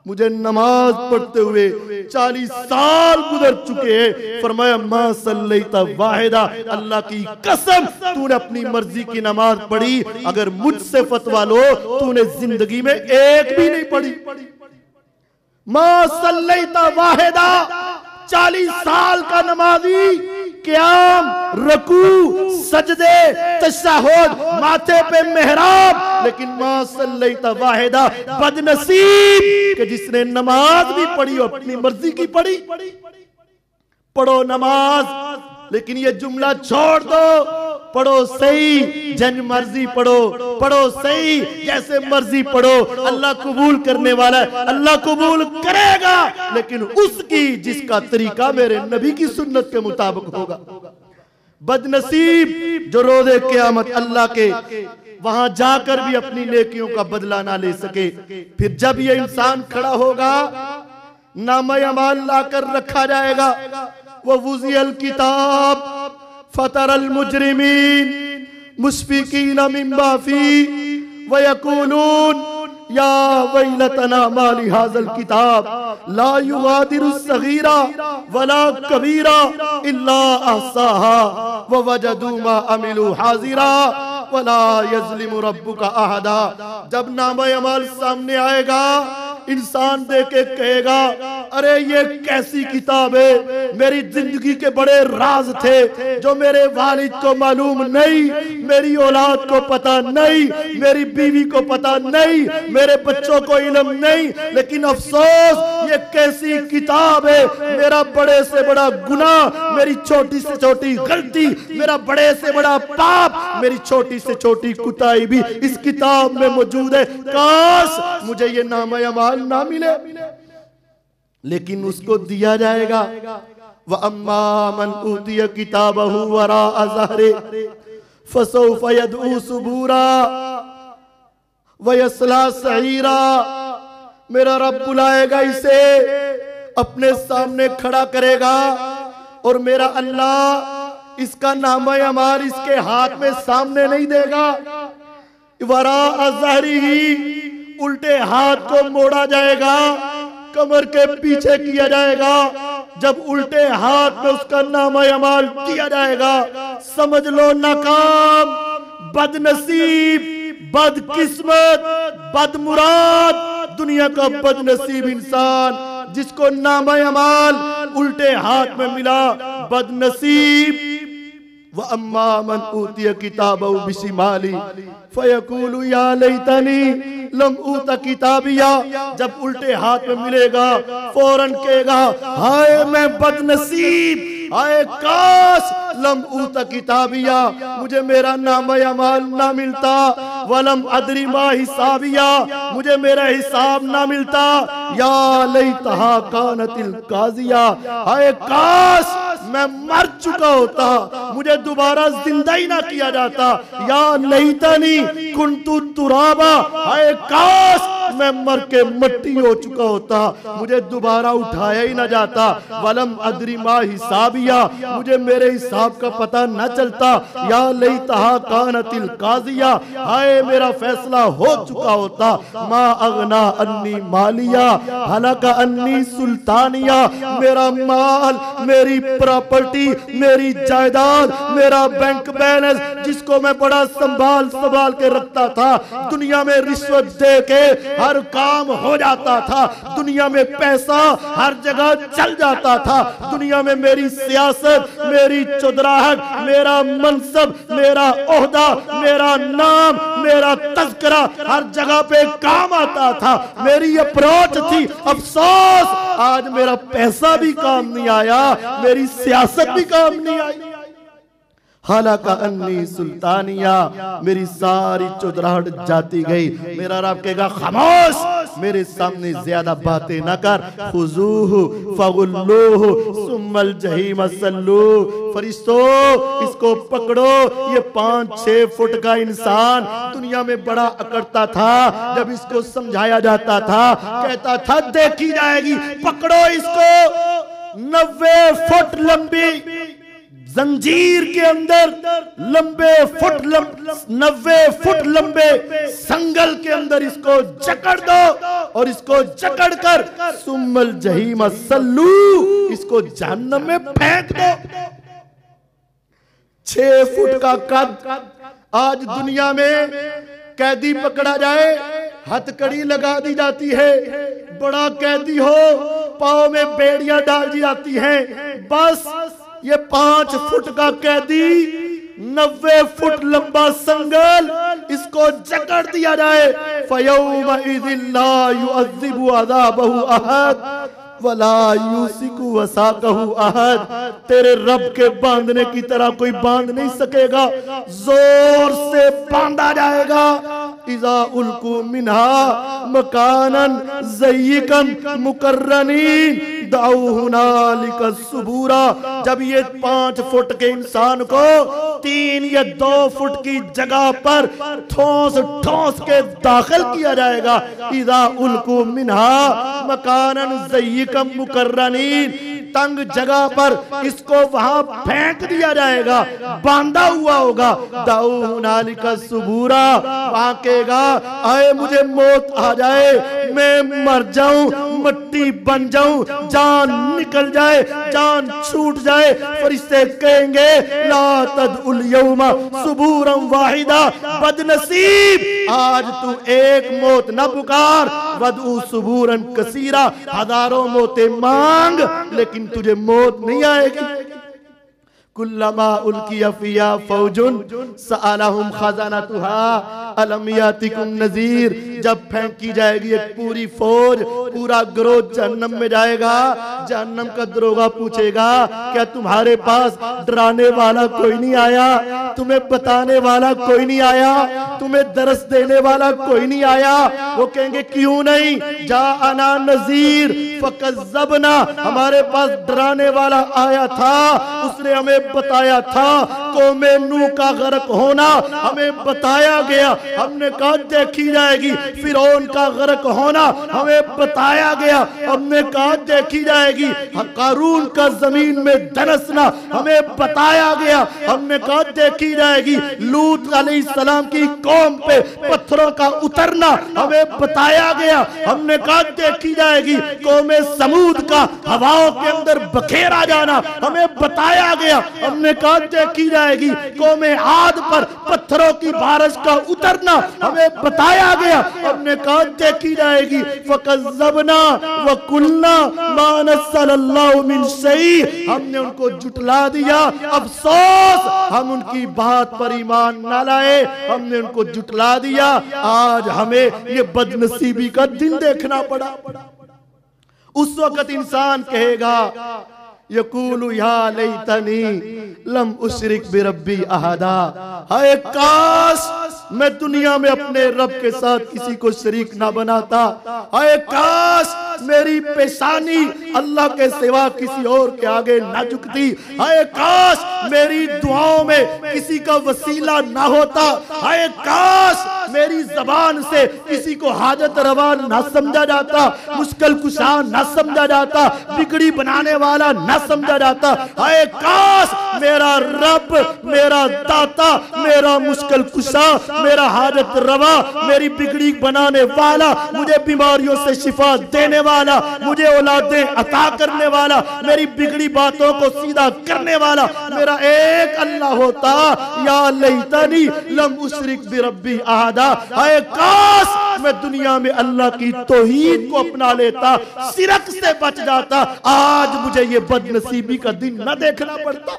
मुझे नमाज पढ़ते हुए 40 साल गुजर चुके हैं। फरमाया मा सल्लैता वाहिदा, अल्लाह की कसम तूने अपनी मर्जी की नमाज पढ़ी, अगर मुझसे फतवा लो तूने जिंदगी में एक भी नहीं पढ़ी। मा सल्लैता वाहिदा, 40 साल का नमाजी, क़याम, रकू, सजदे, तशहुद, माथे पे मेहराब, लेकिन मा सल्लैता वाहिदा, बदनसीब कि जिसने नमाज भी पढ़ी और अपनी मर्जी की पढ़ी। पढ़ो नमाज, लेकिन ये जुमला छोड़ दो, पढ़ो सही, जन मर्जी पढ़ो, पढ़ो सही, जैसे मर्जी पढ़ो, अल्लाह कबूल करने वाला है, अल्लाह कबूल करेगा, लेकिन उसकी जिसका तरीका मेरे नबी की सुन्नत के मुताबिक होगा। बदनसीब जो रोज़े क़यामत अल्लाह के वहां जाकर भी अपनी नेकियों का बदला ना ले सके। फिर जब ये इंसान खड़ा होगा, नामा अमाल लाकर रखा जाएगा, वह वुज़ियल किताब फतरल मुजरिमीन मुश्फिकीन मिम्मा फी व यक़ूलून या वैलतना मा लिहाज़ल किताब ला युगादिरु सगीरा वला कबीरा इल्ला अहसाहा व वजदू मा अमिलू हाज़िरा वला यज़लिमु रब्बुका अहदा। जब नामा अमाल सामने आएगा, इंसान देख के कहेगा अरे ये कैसी किताब है, मेरी जिंदगी के बड़े राज थे जो मेरे वालिद को मालूम नहीं, मेरी औलाद को पता नहीं, मेरी बीवी को पता नहीं, मेरे बच्चों को इल्म नहीं, लेकिन अफसोस ये कैसी किताब है, मेरा बड़े से बड़ा गुनाह, मेरी छोटी से छोटी गलती, मेरा बड़े से बड़ा पाप, मेरी छोटी से छोटी कुताई भी इस किताब में मौजूद है। काश मुझे ये नामा अमाल ना मिले, लेकिन उसको दिया जाएगा। व अम्मा मन ऊतिया किताबहु वरा ज़हरे फसौफ यदऊ सुबूरा व यसला सईरा। मेरा रब बुलाएगा, इसे अपने सामने खड़ा करेगा और मेरा अल्लाह इसका नामा अमाल इसके हाथ में सामने नहीं देगा। वरा ज़हरी ही, उल्टे हाथ को मोड़ा जाएगा, कमर के पीछे किया जाएगा। जब उल्टे हाथ में उसका नामा अमाल दिया जाएगा, समझ लो नाकाम, बदनसीब, बदकिस्मत, बदमुराद, दुनिया का बदनसीब इंसान जिसको नामा अमाल उल्टे हाथ में मिला, बदनसीब। व अम्मा मन ऊतिया किताबहु बिशिमाली फयकूलु या लैतनी लम ऊता किताबिया। जब उल्टे हाथ में मिलेगा फौरन कहेगा हाय मैं बदनसीब, हाय काश लम ऊता किताबिया, मुझे मेरा नामा अमाल ना मिलता। वलम अदरी मा हिसाबिया, मुझे मेरा हिसाब ना मिलता। या लैतहा कानतिल काजिया, हाय काश मैं मर चुका होता, मुझे दोबारा जिंदा ही ना किया जाता। या लैतनी कुन्तु तुराबा, हाय काश मैं मर के मट्टी हो चुका होता, मुझे दोबारा उठाया ही ना जाता। वलम अदरी मा हिसाबिया, मुझे मेरे हिसाब का पता न चलता। या लैतहा कानतिल काजिया, हाय मेरा फैसला हो चुका होता। मा अगना अन्नी मालिया हलका अन्नी सुल्तानिया, मेरा माल, मेरी प्रॉपर्टी, मेरी जायदाद, मेरा बैंक बैलेंस जिसको मैं बड़ा संभाल संभाल के रखता था, दुनिया में रिश्वत दे के हर काम हो जाता था, दुनिया में पैसा हर जगह चल जाता था, दुनिया में मेरी सियासत, मेरी चुदराहट, मेरा मनसब, मेरा ओहदा, मेरा नाम, मेरा तज़किरा हर जगह पे काम आता था, मेरी अप्रोच थी। अफसोस आज मेरा पैसा भी काम नहीं आया, मेरी सियासत भी काम नहीं आई। हालाका अन्नी सुल्तानिया, मेरी सारी चुदराहट जाती गई। मेरा रब कहेगा खामोश, मेरे सामने ज्यादा बातें न कर। खुजूहु फगुल्लूहु सुम्मल जहीम सल्लू, फरिश्तों इसको पकड़ो। ये 5-6 फुट का इंसान दुनिया में बड़ा अकड़ता था, जब इसको समझाया जाता था कहता था देखी जाएगी, पकड़ो इसको। 90 फुट लंबी जंजीर के अंदर, 90 फुट लंबे संगल के अंदर इसको जकड़ दो और इसको जकड़ कर सुम्मल जहीम सल्लू, इसको जहन्नम में फेंक दो। 6 फुट का कद। आज दुनिया में कैदी पकड़ा जाए, हथकड़ी लगा दी जाती है, बड़ा कैदी हो पाँव में बेड़ियां डाल दी जाती हैं। बस ये 5 फुट का कैदी, 90 फुट लंबा संगल, इसको जकड़ दिया जाए। फयौमा इज़िन ला युअज़्ज़िबु अज़ाबहु अहद वला यूसिकु वसाकहु अहद। तेरे रब के बांधने की तरह कोई बांध नहीं सकेगा, जोर से बांधा जाएगा। इज़ा उल्कू मिन्हा मकानन ज़य्यिकन मुकर्रनीन दाऊ हुनालिका सुबूरा। जब ये 5 फुट के इंसान को 3 या 2 फुट की जगह पर ठोस ठोस के दाखिल किया जाएगा। इज़ा उल्कू मिन्हा मकानन ज़य्यिकन मुकर्रनीन, तंग जगह पर इसको वहां फेंक दिया जाएगा, बांधा हुआ होगा। दाऊ हुनालिका सुबूरा, वहां कहेगा आए मुझे मौत आ जाए, मैं मर जाऊं, मट्टी बन जाऊं, जान निकल जाए, जान छूट जाए। फरिश्ते कहेंगे ला तदउल यौमा सुबूरन वाहिदा, बदनसीब आज तू एक मौत न पुकार, वदउ सुबूरन कसीरा, हजारों मौतें मांग लेकिन तुझे मौत नहीं आएगी। कुल्लमा उल्किया फिया फौजुन सअलहुम खज़ानतुहा अलम यातिकुम नज़ीर। जब फेंकी जाएगी एक पूरी फौज, पूरा गिरोह जहन्नम में जाएगा। जहन्नम का दरोगा पूछेगा क्या तुम्हारे पास डराने वाला कोई नहीं आया, तुम्हें बताने वाला कोई नहीं आया, तुम्हें दरस देने वाला कोई नहीं आया? वो कहेंगे क्यों नहीं, जा अना नज़ीर फकज़्ज़बना, हमारे पास डराने वाला आया था, उसने हमें बताया था कौमे नूह का गर्क होना हमें बताया गया, हमने कहा देखी जाएगी। फिरौन का गर्क होना हमें बताया गया, हमने कहा देखी जाएगी। कारून का जमीन में धंसना हमें बताया गया, हमने कहा देखी जाएगी। लूत अलैहिस्सलाम की कौम पे पत्थरों का उतरना हमें बताया गया, हमने कहा देखी जाएगी। कौमे समूद का हवाओं के अंदर बखेरा जाना हमें बताया गया, हमने कहा देखी जाएगी। कौमे आद पर पत्थरों की बारिश का उतरना हमें बताया गया, हमने कहा देखी जाएगी। फकज़्ज़बना व कुल्ना मा नज़्ज़लल्लाहु मिन शै, हमने उनको जुटला दिया। अफसोस हम उनकी बात पर ईमान न लाए, हमने उनको जुटला दिया। आज हमें ये बदनसीबी का दिन देखना पड़ा। उस वक्त इंसान कहेगा यकूलु या लैतनी लम उशरिक बिरब्बी अहदा, हाय काश मैं दुनिया में अपने रब के साथ किसी को शरीक ना बनाता। आए काश मेरी पेशानी अल्लाह के सिवा किसी और के आगे ना झुकती। आए काश मेरी दुआओं में किसी का वसीला ना होता। आए काश मेरी जबान से किसी को हाजत रवा ना समझा जाता, मुश्किल कुशा ना समझा जाता, बिगड़ी बनाने वाला ना समझा जाता। आए काश मेरा रब, मेरा दाता, मेरा मुश्किल कुशा, मेरा हाजत रवा, मेरी बिगड़ी बनाने वाला, मुझे बीमारियों से शिफा देने वाला, मुझे औलादें अता करने वाला, मेरी बिगड़ी बातों को सीधा करने वाला मेरा एक अल्लाह होता। या लैतनी लम उशरिक बिरब्बी अहदा। हाय काश मैं दुनिया में अल्लाह की तौहीद को अपना लेता, शिरक से बच जाता। आज मुझे ये बदनसीबी का दिन न देखना पड़ता।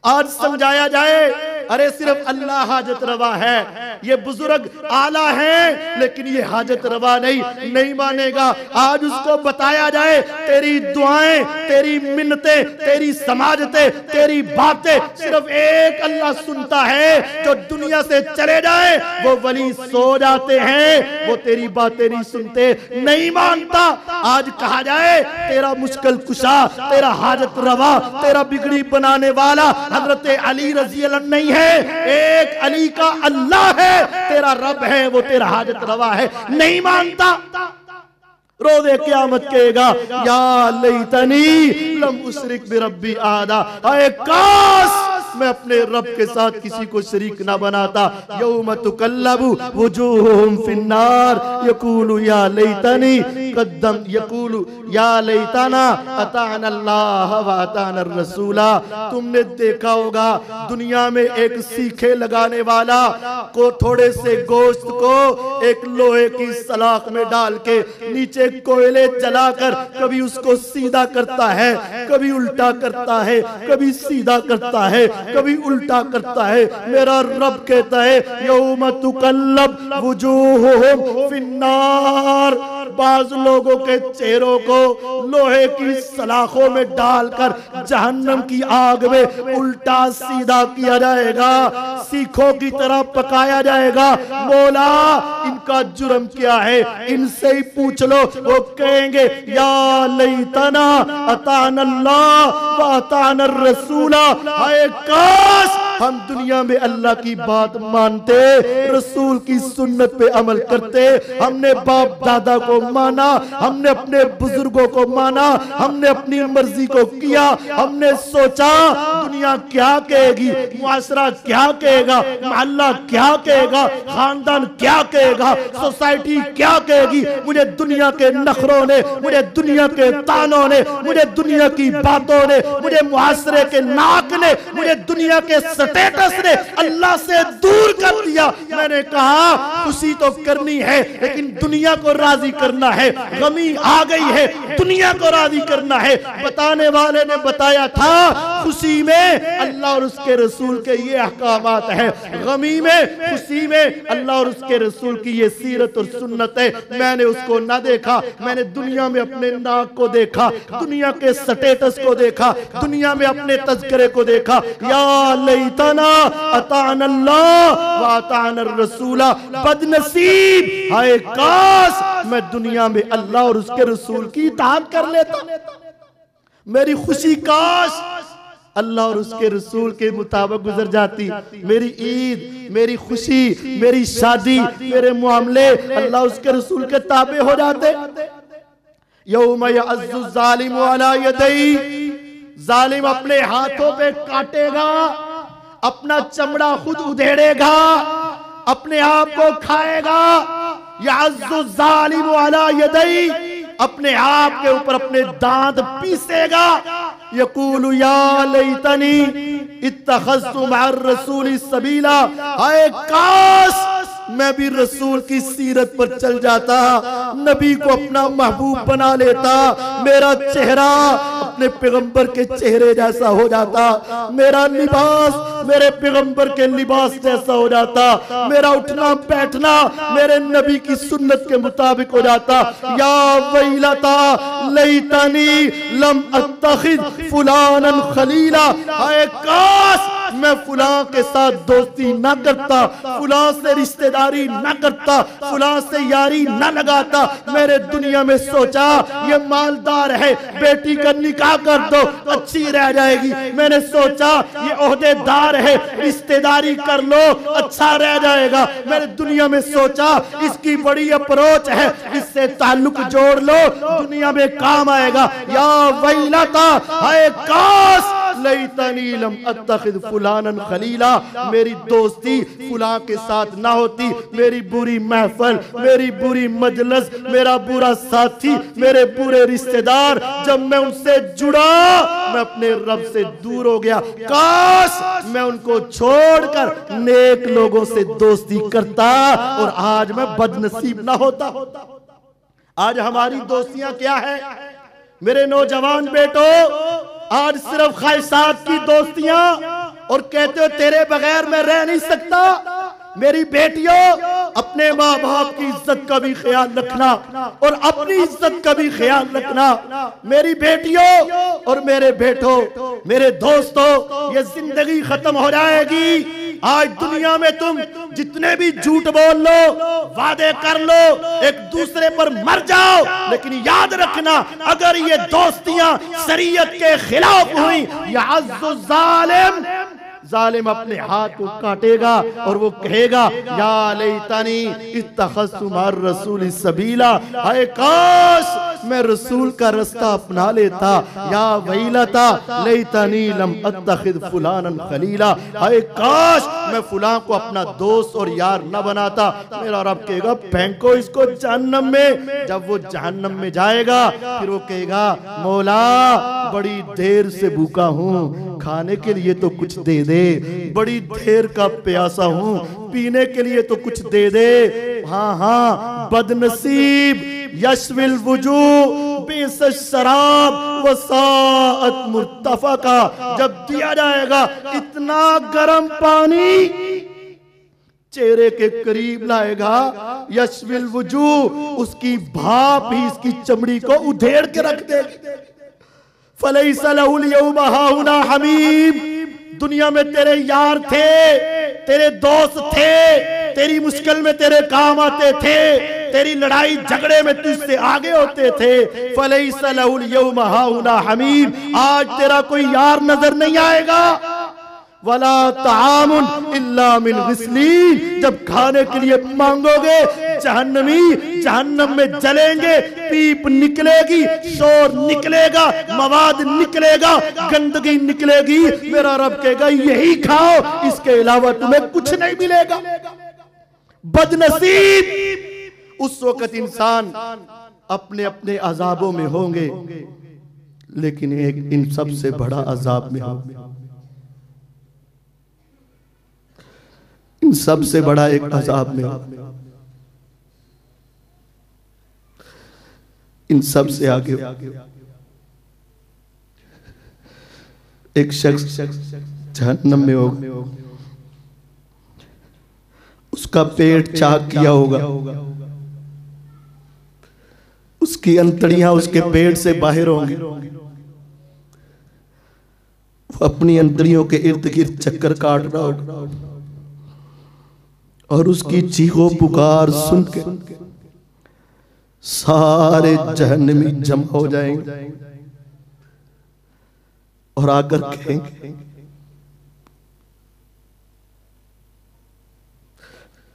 आज समझाया जाए अरे सिर्फ अल्लाह हाजत रवा है, ये बुजुर्ग आला है लेकिन ये हाजत रवा नहीं मानेगा। आज उसको बताया जाए तेरी दुआएं, तेरी मिन्नतें, तेरी समाजतें, तेरी बातें सिर्फ एक अल्लाह सुनता है। जो दुनिया से चले जाए वो वली सो जाते हैं, वो तेरी बातें नहीं सुनते, नहीं मानता। आज कहा जाए तेरा मुश्किल कुशा, तेरा हाजत रवा, तेरा बिगड़ी बनाने वाला हजरत अली रजी अल्लाह नहीं है, एक अली का अल्लाह है, तेरा रब है, वो तेरा हाजत रवा है, नहीं मानता। रोज़े क़यामत कहेगा या लैतनी लम उशरिक बिरब्बी अहदा। आए काश मैं अपने रब के साथ किसी को शरीक ना बनाता। यौम तुकल्लबु वुजूहुहुम फिन्नार यकूलु या लैतनी कद्दम यकूलु या लैतना अताना अल्लाह व अताना रसूला। तुमने देखा होगा दुनिया में एक सीखे लगाने वाला को थोड़े से गोश्त को एक लोहे की सलाख में डाल के नीचे कोयले जलाकर कभी उसको सीधा करता है, कभी उल्टा करता है, कभी सीधा करता है, कभी उल्टा करता है। मेरा रब कहता है यौम तुकल्लब वुजूहुहुम फिन्नार। बाज लोगों के चेहरों को लोहे की सलाखों में डालकर जहन्नम की आग में उल्टा सीधा किया जाएगा, सीखों की तरह पकाया जाएगा। मौला इनका जुर्म क्या है, इनसे ही पूछ लो। वो कहेंगे या लैतना अताना अल्लाह व अताना रसूला। हाय काश हम दुनिया में अल्लाह की बात मानते, रसूल की सुन्नत पे अमल करते। हमने बाप दादा को माना, हमने अपने बुजुर्गों को माना, हमने अपनी मर्जी को किया। हमने सोचा दुनिया क्या कहेगी, मुआशरा क्या कहेगा, मोहल्ला क्या कहेगा, खानदान क्या कहेगा, सोसाइटी क्या कहेगी। मुझे दुनिया के नखरों ने, मुझे दुनिया के तानों ने, मुझे दुनिया की बातों ने, मुझे मुआशरे के नाक ने, मुझे दुनिया के स्टेटस ने अल्लाह से दूर कर दिया। मैंने कहा खुशी तो करनी है लेकिन दुनिया को राजी करना है। गमी आ गई है, दुनिया को राजी करना है। बताने वाले ने बताया था खुशी में अल्लाह और उसके रसूल के ये अहकामात है, गमी में खुशी में अल्लाह और उसके रसूल की ये सीरत और सुन्नत है। मैंने उसको ना देखा, मैंने दुनिया में अपने नाक को देखा, दुनिया के स्टेटस को देखा, दुनिया में अपने तज़किरे को देखा। या लैतना अताना अल्लाह व अताना रसूला। बदनसीब, हाय काश मैं दुनिया में अल्लाह और उसके रसूल की इताअत कर लेता। मेरी खुशी काश अल्लाह और उसके रसूल के मुताबिक गुजर जाती। मेरी ईद, मेरी खुशी, मेरी शादी, मेरे मामले अल्लाह उसके रसूल के ताबे हो जाते। यौम यअज़्ज़ु ज़ालिमु अला यदैहि। जालिम अपने हाथों पे काटेगा, अपना चमड़ा खुद उधेड़ेगा, अपने आप को खाएगा। यअज़्ज़ु ज़ालिमु अला यदैहि, अपने आप के ऊपर अपने दांत पीसेगा। यकूलु या लैतनी इत्तखज़्तु मअर रसूली सबीला। हाय काश मैं भी रसूल की सीरत पर चल जाता, नबी को अपना महबूब बना लेता, मेरा चेहरा अपने पैगंबर के चेहरे जैसा हो जाता, मेरा लिबास मेरे पैगंबर के लिबास जैसा हो जाता, मेरा उठना बैठना मेरे नबी की सुन्नत के मुताबिक हो जाता। या वैलता लैतनी लम अत्तखिज़ फुलानन खलीला। हाय काश मैं फुला के साथ दोस्ती ना करता, फुला से रिश्तेदारी ना करता, फुला से यारी ना लगाता। मेरे दुनिया में सोचा ये मालदार है, बेटी का निकाह कर दो अच्छी रह जाएगी। मैंने सोचा ये ओहदेदार है, रिश्तेदारी कर लो अच्छा रह जाएगा। मैंने दुनिया में सोचा इसकी बड़ी अप्रोच है, इससे ताल्लुक जोड़ लो दुनिया में काम आएगा। या वैलता, हाय काश लैतनी लम अत्तखिद फुलानन खलीला, मेरी दोस्ती फुला के साथ ना होती। मेरी बुरी महफिल, मेरी बुरी मजलिस, मेरा बुरा साथी, मेरे बुरे रिश्तेदार, जब मैं उनसे जुड़ा मैं अपने रब से दूर हो गया। काश मैं उनको छोड़कर नेक लोगों से दोस्ती करता और आज मैं बदनसीब ना होता। आज हमारी दोस्तियां क्या है मेरे नौजवान बेटो? आज सिर्फ ख्वाहिशात की दोस्तियां, और कहते हो तेरे बगैर मैं रह नहीं सकता। मेरी बेटियों, अपने माँ बाप की इज्जत का भी ख्याल रखना और अपनी इज्जत का भी ख्याल रखना। मेरी बेटियों और मेरे बेटों, मेरे दोस्तों, ये जिंदगी खत्म हो जाएगी। आज दुनिया में तुम जितने भी झूठ बोल लो, वादे कर लो, एक दूसरे पर मर जाओ, लेकिन याद रखना अगर ये दोस्तियां शरीयत के खिलाफ हुई, यअज़्ज़ु ज़ालिम, जालिम अपने हाथ को काटेगा और वो कहेगा या लैतनी इत्तखज़्तु मअर रसूल सबीला, हाय काश मैं रसूल का रास्ता अपना लेता। या वैलता लैतनी लम अत्तखिद फुलानन खलीला, हाय काश मैं फुलां को अपना दोस्त और यार न बनाता। मेरा रब कहेगा फेंको इसको जहन्नम में। जब वो जहन्नम में जाएगा फिर वो कहेगा मौला बड़ी देर से भूखा हूँ, खाने के लिए तो कुछ दे दे, बड़ी देर का प्यासा हूँ, पीने के लिए तो कुछ दे दे। हाँ हाँ बदनसीब यशविल वुजू बेस शराब वसाअत मुर्तफका, जब दिया जाएगा इतना गर्म पानी चेहरे के करीब लाएगा, यशविल वुजू, उसकी भाप ही इसकी चमड़ी को उधेड़ के रख देगी। फलैसा लहुल यौमा हाहुना हमीम, दुनिया में तेरे यार थे, तेरे दोस्त थे, तेरी मुश्किल में तेरे काम आते थे, तेरी लड़ाई झगड़े में तुझसे आगे होते थे। फलैसा लहुल यौमा हाहुना हमीम, आज तेरा कोई यार नजर नहीं आएगा। वला तामुन इल्ला मिन गिस्लीन, जब खाने के लिए मांगोगे जहन्नमी जहन्नम में जलेंगे, पीप निकलेगी, शोर निकलेगा, मवाद निकलेगा, गंदगी निकलेगी। मेरा रब कहेगा यही खाओ, इसके अलावा तुम्हें कुछ नहीं मिलेगा। बदनसीब उस वक्त इंसान अपने अपने अजाबों में होंगे, लेकिन एक इन सबसे बड़ा अजाब में होंगे। इन सबसे बड़ा एक अजाब में, इन सब से आगे एक शख्स जहन्नम में होगा, उसका पेट चाक किया होगा, उसकी अंतड़ियां उसके पेट से बाहर होंगी, वो अपनी अंतड़ियों के इर्द गिर्द चक्कर काट रहा होगा और उसकी चीखों पुकार सुन के सारे जहन्नमी जमा हो जाएंगे और आकर कहेंगे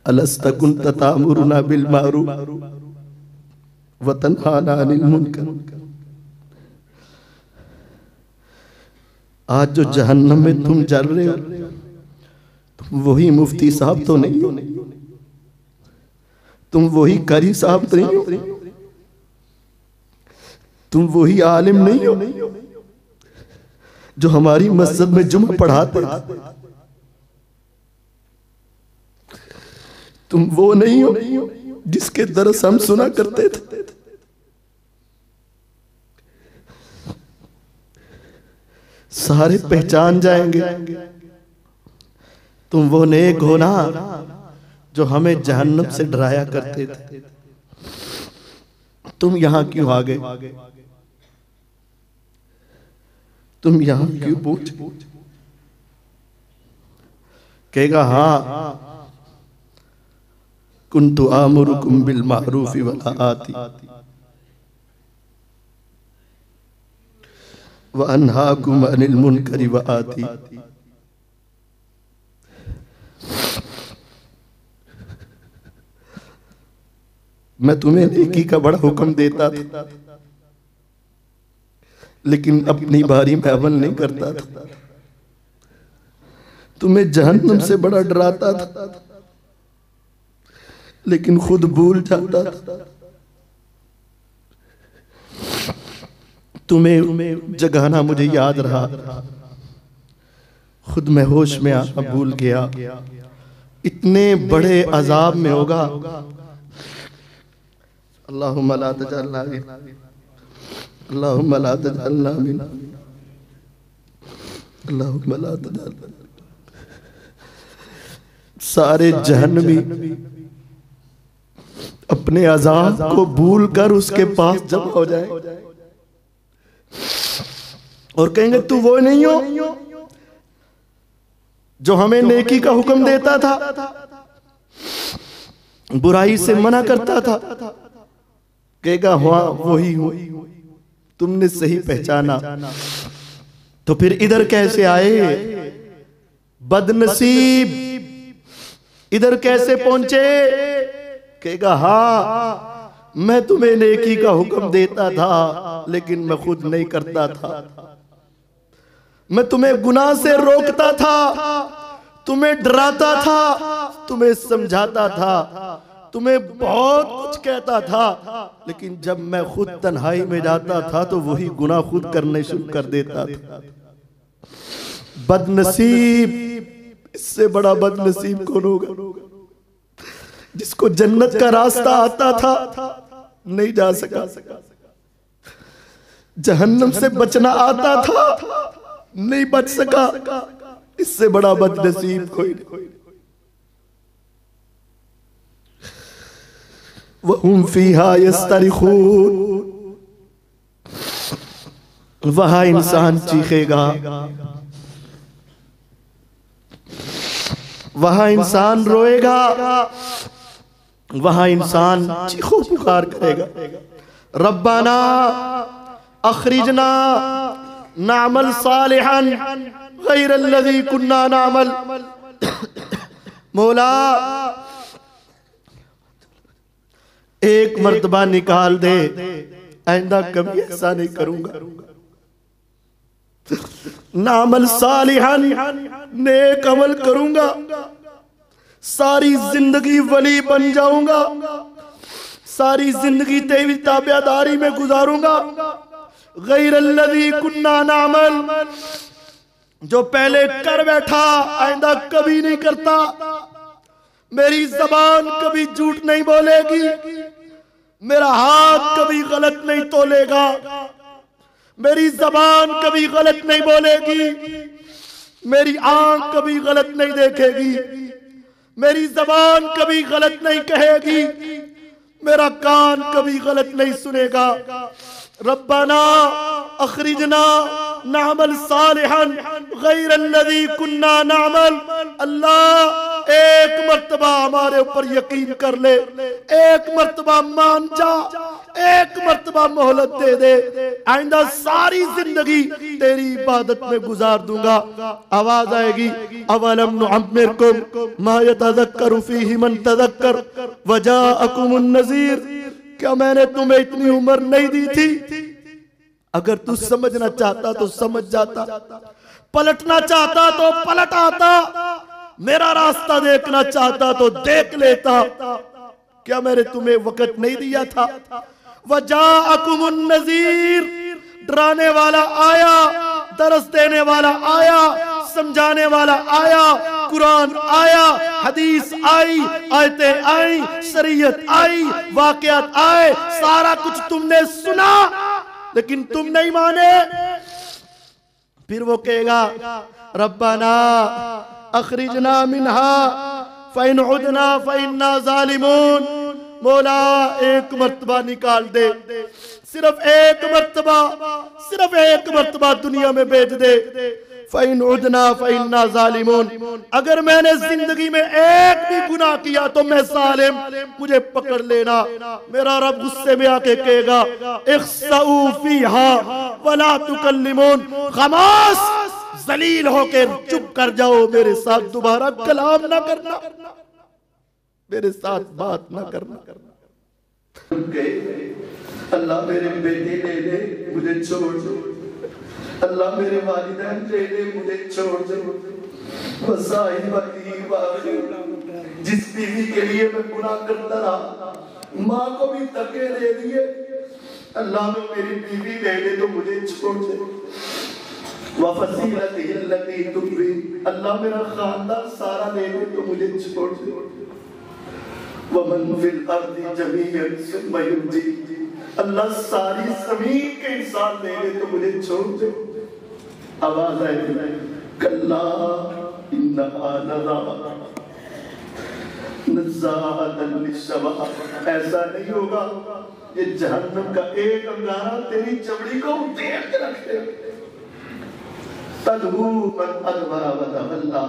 अलस्त कुन्त तामुरुना बिल मारूफ व तन्हाना अनिल मुनकर। आज जो जहन्नम में तुम जल रहे हो, तुम वही मुफ्ती साहब तो नहीं हो, तुम वही कारी साहब तो नहीं हो, तुम वही आलिम नहीं हो जो हमारी मस्जिद में जुमा पढ़ाते, तुम वो नहीं हो जिसके दर्स हम सुना करते थे। सारे पहचान जाएंगे तुम वो नेक हो ना जो हमें जहन्नम से डराया करते थे। तुम यहां क्यों आ गए? तुम यहां क्यों पूछ? कहेगा हाँ, कुन्तु आमुरुकुम बिल मारूफि वला आती व अन्हाकुम अनिल मुनकरि व आती। मैं तुम्हें नेकी का बड़ा हुक्म देता था, लेकिन अपनी बारी में अमल नहीं करता था। तुम्हें जहन्नम से बड़ा डराता था, लेकिन खुद भूल जाता था। तुम्हें जगाना मुझे याद रहा, खुद मैं होश में आना भूल गया। इतने बड़े अजाब में होगा। अल्लाहुम्मा ला तजअलना मिन, अल्लाहुम्मा ला तजअलना मिन, अल्लाहुम्मा ला तजअलना। सारे जहन्नमी अपने अजाब को भूल कर उसके पास जमा हो जाए और कहेंगे तू वो नहीं हो जो हमें नेकी का हुक्म देता था, बुराई से मना करता था। कहेगा हाँ वही हूं, तुमने सही पहचाना। तो फिर इधर कैसे आए? बदनसीब, इधर कैसे पहुंचे? कहेगा हाँ, मैं तुम्हें नेकी का हुक्म देता था, लेकिन मैं खुद नहीं करता था। मैं तुम्हें गुनाह से रोकता था, तुम्हें डराता था, तुम्हें समझाता था, तुम्हें बहुत कुछ कहता था, लेकिन जब मैं खुद तन्हाई में जाता था तो वही गुनाह खुद करने शुरू कर देता था। बदनसीब, इससे बड़ा बदनसीब कौन होगा? जिसको जन्नत का रास्ता आता था, नहीं जा सका। जहन्नम से बचना आता था, नहीं बच सका। इससे बड़ा बदनसीब कोई नहीं। वहुम फीहा यस्तरिखून, वहां इंसान चीखेगा, वहां इंसान रोएगा, वहां इंसान चीखो पुकार करेगा, रब्बाना अखरिजना नामल सालिहन गैरल्लज़ी कुन्ना नामल। मौला एक मर्तबा निकाल दे, आइंदा कभी ऐसा नहीं करूंगा। नामल सालिहन, नेक अमल करूंगा, सारी जिंदगी वली बन जाऊंगा, सारी जिंदगी तेरी ताबेदारी में गुजारूंगा। गैरल्लज़ी कुन्ना नामल, जो पहले कर बैठा आइंदा कभी नहीं करता। मेरी जबान कभी झूठ नहीं बोलेगी, मेरा हाथ कभी गलत नहीं तोलेगा, मेरी जबान कभी गलत नहीं बोलेगी, मेरी आंख कभी गलत नहीं देखेगी, मेरी जबान कभी गलत नहीं कहेगी, मेरा कान कभी गलत नहीं सुनेगा। रब्बाना अखरिजना नामल सालिहन गैरल्लज़ी कुन्ना नामल। अल्लाह एक मर्तबा हमारे ऊपर यकीन कर ले, एक मर्तबा मान जा, एक मर्तबा मोहलत दे दे, आइंदा सारी जिंदगी तेरी इबादत में गुजार दूंगा। आवाज आएगी, अवलम नुअम्मिरकुम मा यतज़क्करु फीहि मन तज़क्कर वजाअकुमुन नज़ीर। क्या मैंने तुम्हें इतनी उम्र नहीं दी थी? अगर तू समझना चाहता तो समझ जाता, पलटना चाहता तो पलट आता, मेरा रास्ता देखना चाहता तो देख लेता। क्या मैंने तुम्हें वक्त नहीं दिया था? वजाअकुमुन नज़ीर, डराने वाला आया, दरस देने वाला आया, समझाने वाला आया, कुरान आया, हदीस आई, आयतें आई, शरीयत आई, वाक़यात आए, सारा कुछ तुमने सुना, लेकिन तुम नहीं माने। फिर वो कहेगा रब्बाना अखरिजना मिन्हा फ़इन उदना फ़इन्ना ज़ालिमून। मौला एक मर्तबा निकाल दे, सिर्फ एक मर्तबा, सिर्फ एक मर्तबा दुनिया में भेज दे, फ़इन उदना फ़इन्ना ज़ालिमून, अगर मैंने जिंदगी में एक भी गुनाह किया तो मैं जालिम, मुझे पकड़ लेना। मेरा रब गुस्से में आके कहेगा इख्सऊ फीहा वला तुकल्लिमून, खामोश, जलील होकर चुप कर जाओ, मेरे साथ दोबारा कलाम ना करना, मेरे साथ बात ना करना। अल्लाह मेरे बेटे ले ले, मुझे छोड़ दो, अल्लाह मेरे वालिदैन ले ले, मुझे छोड़ दो। जिस बीवी के लिए मैं गुनाह करता रहा, माँ को भी धक्के दे दिए, अल्लाह में मेरी बीवी ले ले तो मुझे छोड़ दे। वफ़सीलतिही तुबी, अल्लाह मेरा खानदान सारा ले ले तो मुझे छोड़ दे। वमन फिल अर्दी जमीअन सुम्मा युनजी, अल्लाह सारी ज़मीन के इंसान ले ले तो मुझे छोड़ दे। आवाज आई कल्ला इन्नहा लज़ा नज़्ज़ाअतन लिश्शवा, ऐसा नहीं होगा, ये जहन्नम का एक अंगारा तेरी चमड़ी को उधेड़ के रख दे। तदहू मन अदबरा व तवल्ला,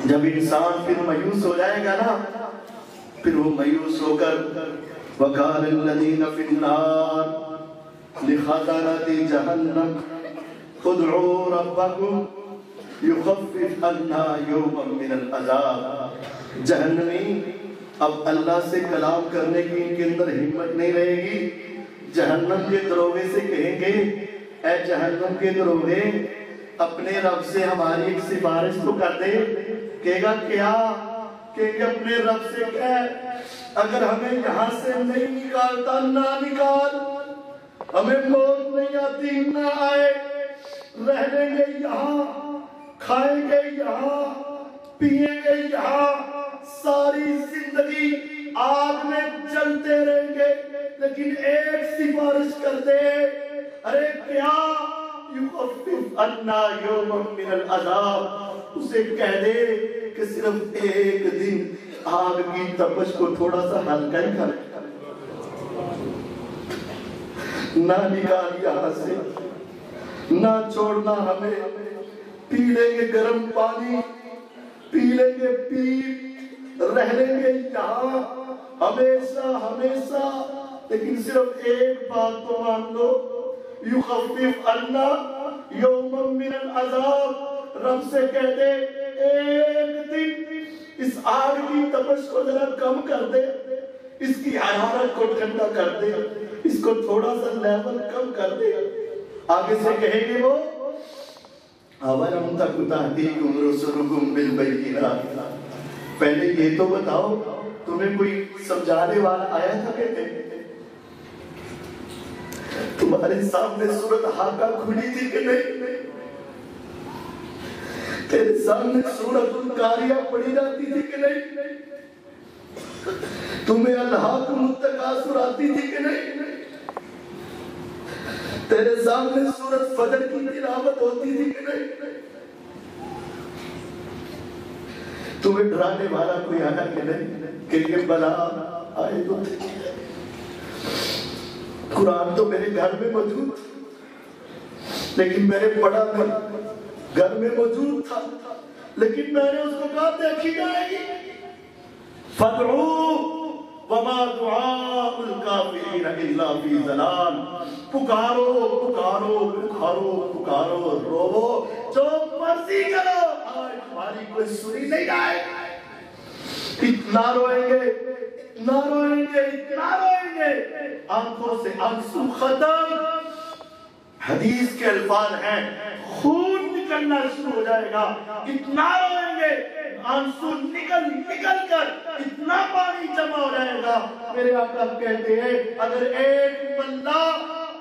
जब इंसान फिर मायूस हो जाएगा ना, फिर वो मायूस होकर वक़ाल लज़ीना फिन्नार लिख़ज़नति जहन्नम उदऊ रब्बकुम युख़फ़्फ़िफ़ अन्ना यौमन मिनल अज़ाब, जहन्नमी अब अल्लाह से कलाम करने की इनके अंदर हिम्मत नहीं रहेगी। जहन्नम के दरोगे से कहेंगे ऐ जहन्नम के दरोगे, अपने रब से हमारी एक सिफारिश तो कर दे। कहेगा क्या? कहेंगे अपने रब से कह, अगर हमें यहाँ से नहीं निकालता ना निकाल, हमें मौत नहीं आती ना आए, रह लेंगे यहाँ, खाएंगे यहाँ, पिएंगे यहाँ, सारी जिंदगी आग में जलते रहेंगे, लेकिन एक सिफारिश कर दे। अरे क्या? युख़फ़्फ़िफ़ अन्ना यौमन मिनल अज़ाब, उसे कह दे कि सिर्फ एक दिन आग की तपश को थोड़ा सा हल्का ही कर, ना निकाल यहाँ से, ना छोड़ना हमें, पी लेंगे गर्म पानी, पी लेंगे पीप, रह लेंगे यहाँ हमेशा हमेशा, लेकिन सिर्फ एक बात तो मान लो, युख़फ़्फ़िफ़ अन्ना यौमन मिनल अज़ाब, रब से कह दे एक दिन इस आग की तपश को जरा कम कर दे, इसकी हरारत को ठंडा कर दे, इसको थोड़ा सा लेवल कम कर दे। आगे से कहेंगे वो अवलम तकु तातीकुम रुसुलुकुम बिल बय्यिनात, पहले ये तो बताओ तुम्हें कोई समझाने वाला आया था? कहते तुम्हारे सामने सूरत हाका खुली थी कि नहीं? तेरे सामने सूरत कारिया पढ़ी जाती थी कि नहीं? तुम्हें अल्लाहुम तकासुर आती थी कि नहीं? तेरे सामने सूरत फजर की तिलावत होती थी कि नहीं? तुम्हें डराने वाला कोई आया कि नहीं? कि ये बला आए तो कुरान तो मेरे घर में मौजूद, लेकिन मैंने पढ़ा नहीं, घर में मौजूद था, लेकिन मैंने उसको कहा देखी जाएगी। फदऊ वमा दुआउल काफिरीन इल्ला फी ज़लाल, पुकारो पुकारो पुकारो पुकारो, रोवो जो मर्जी करो, आज तुम्हारी कोई सुनी नहीं आएगी। इतना रोएंगे, इतना रोएंगे, इतना रोएंगे, आंखों से आंसू खत्म। हदीस के अल्फाज हैं, खून निकलना शुरू हो जाएगा, इतना रोएंगे, आंसू निकल निकल कर इतना पानी जमा हो जाएगा। मेरे आका कहते हैं अगर एक बंदा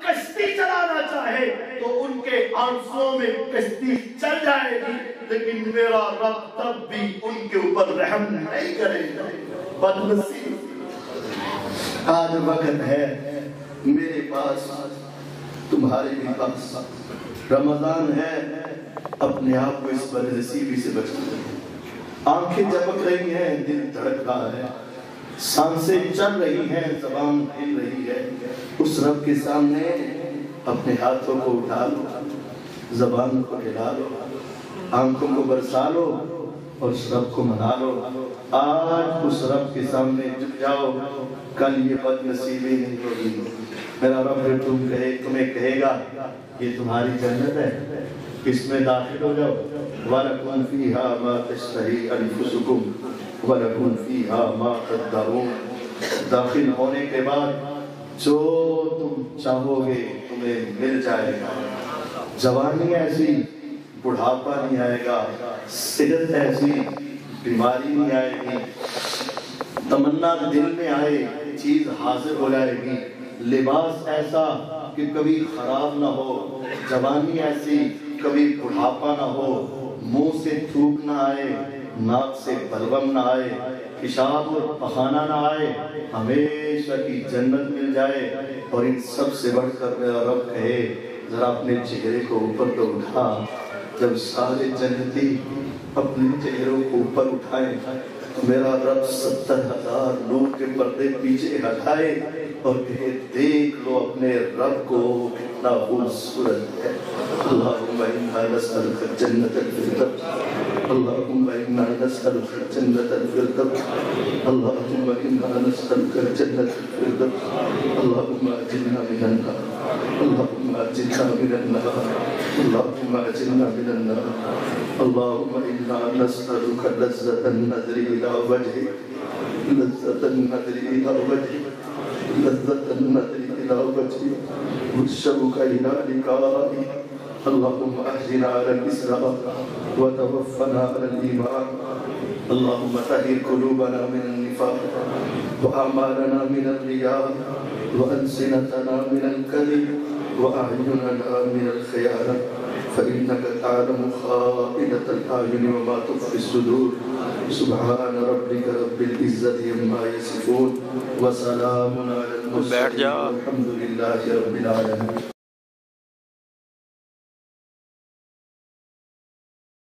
कश्ती चलाना चाहे तो उनके आंसुओं में कश्ती चल जाएगी, लेकिन मेरा रब तब भी उनके ऊपर रहम नहीं करेगा। बदनसीब आज वक्त है मेरे पास, तुम्हारे भी पास, रमजान है, अपने आप को इस बदनसीबी से बचाओ। आंखें झपक रही हैं, दिल धड़क रहा है, सांसें चल रही हैं, ज़बान हिल रही है, उस रब के सामने अपने हाथों को उठा लो, ज़बान को हिला लो, आंखों को बरसा लो और उस रब को मना लो। आज उस रब के सामने झुक जाओ, कल ये बदनसीबी नहीं होगी। मेरा रब फिर तुम्हें कहेगा ये तुम्हारी जन्नत है, इसमें दाखिल हो जाओ। वलकुम फीहा मा तश्तही अनफुसुकुम वलकुम फीहा मा तदऊन। दाखिल होने के बाद जो तुम चाहोगे तुम्हें मिल जाएगा। जवानी ऐसी, बुढ़ापा नहीं आएगा, सेहत ऐसी, बीमारी नहीं आएगी, तमन्ना दिल में आए चीज हासिल हो जाएगी। लिबास ऐसा कि कभी खराब ना हो, जवानी ऐसी कभी बुढ़ापा ना हो, मुंह से थूक ना आए, नाक से बलगम ना आए, पेशाब और पखाना ना आए, हमेशा की जन्नत मिल जाए। और इन सब से बढ़कर मेरा रब कहे जरा अपने चेहरे को ऊपर तो उठा। जब सारे जन्नती अपने चेहरों को ऊपर उठाए, मेरा रब 70,000 नूर के पर्दे पीछे हटाए और कहे देख लो अपने रब को कितना खूबसूरत है। अल्लाहुम्मा इन्ना नस्अलुका जन्नतल फिरदौस, अल्लाहुम्मा इन्ना नस्अलुका जन्नतल फिरदौस, अल्लाहुम्मा इन्ना नस्अलुका जन्नतल फिरदौस, अल्लाहुम्मा अजिरना मिनन नार, अल्लाहुम्मा अजिरना मिनन नार, अल्लाहुम्मा अजिरना मिनन नार, अल्लाहुम्मा इन्ना नस्अलुका लज़्ज़तन नज़री इला वजहिक, लज़्ज़तन नज़री इला वजहिक, लज़्ज़तन नज़री इला वजहिक, वशौक़ इला लिक़ाइक। अल्लाहुम्मा अहदिना अलल इस्लाम व तवफ़्फ़ना अलल ईमान। अल्लाहुम्मा तहिर क़ुलूबना मिनन निफ़ाक़ व आमालना मिनर रिया व अल्सिनतना मिनल कज़िब व अ'युनना मिनल ख़ियाना फ़इन्नका तअलमु ख़ाइनतल अ'युनि व मा तुख़फ़ी सुदूर। सुब्हान रब्बिका रब्बिल इज़्ज़ति अम्मा यसिफ़ून व सलामुन अलल मुरसलीन वल्हम्दुलिल्लाहि रब्बिल आलमीन।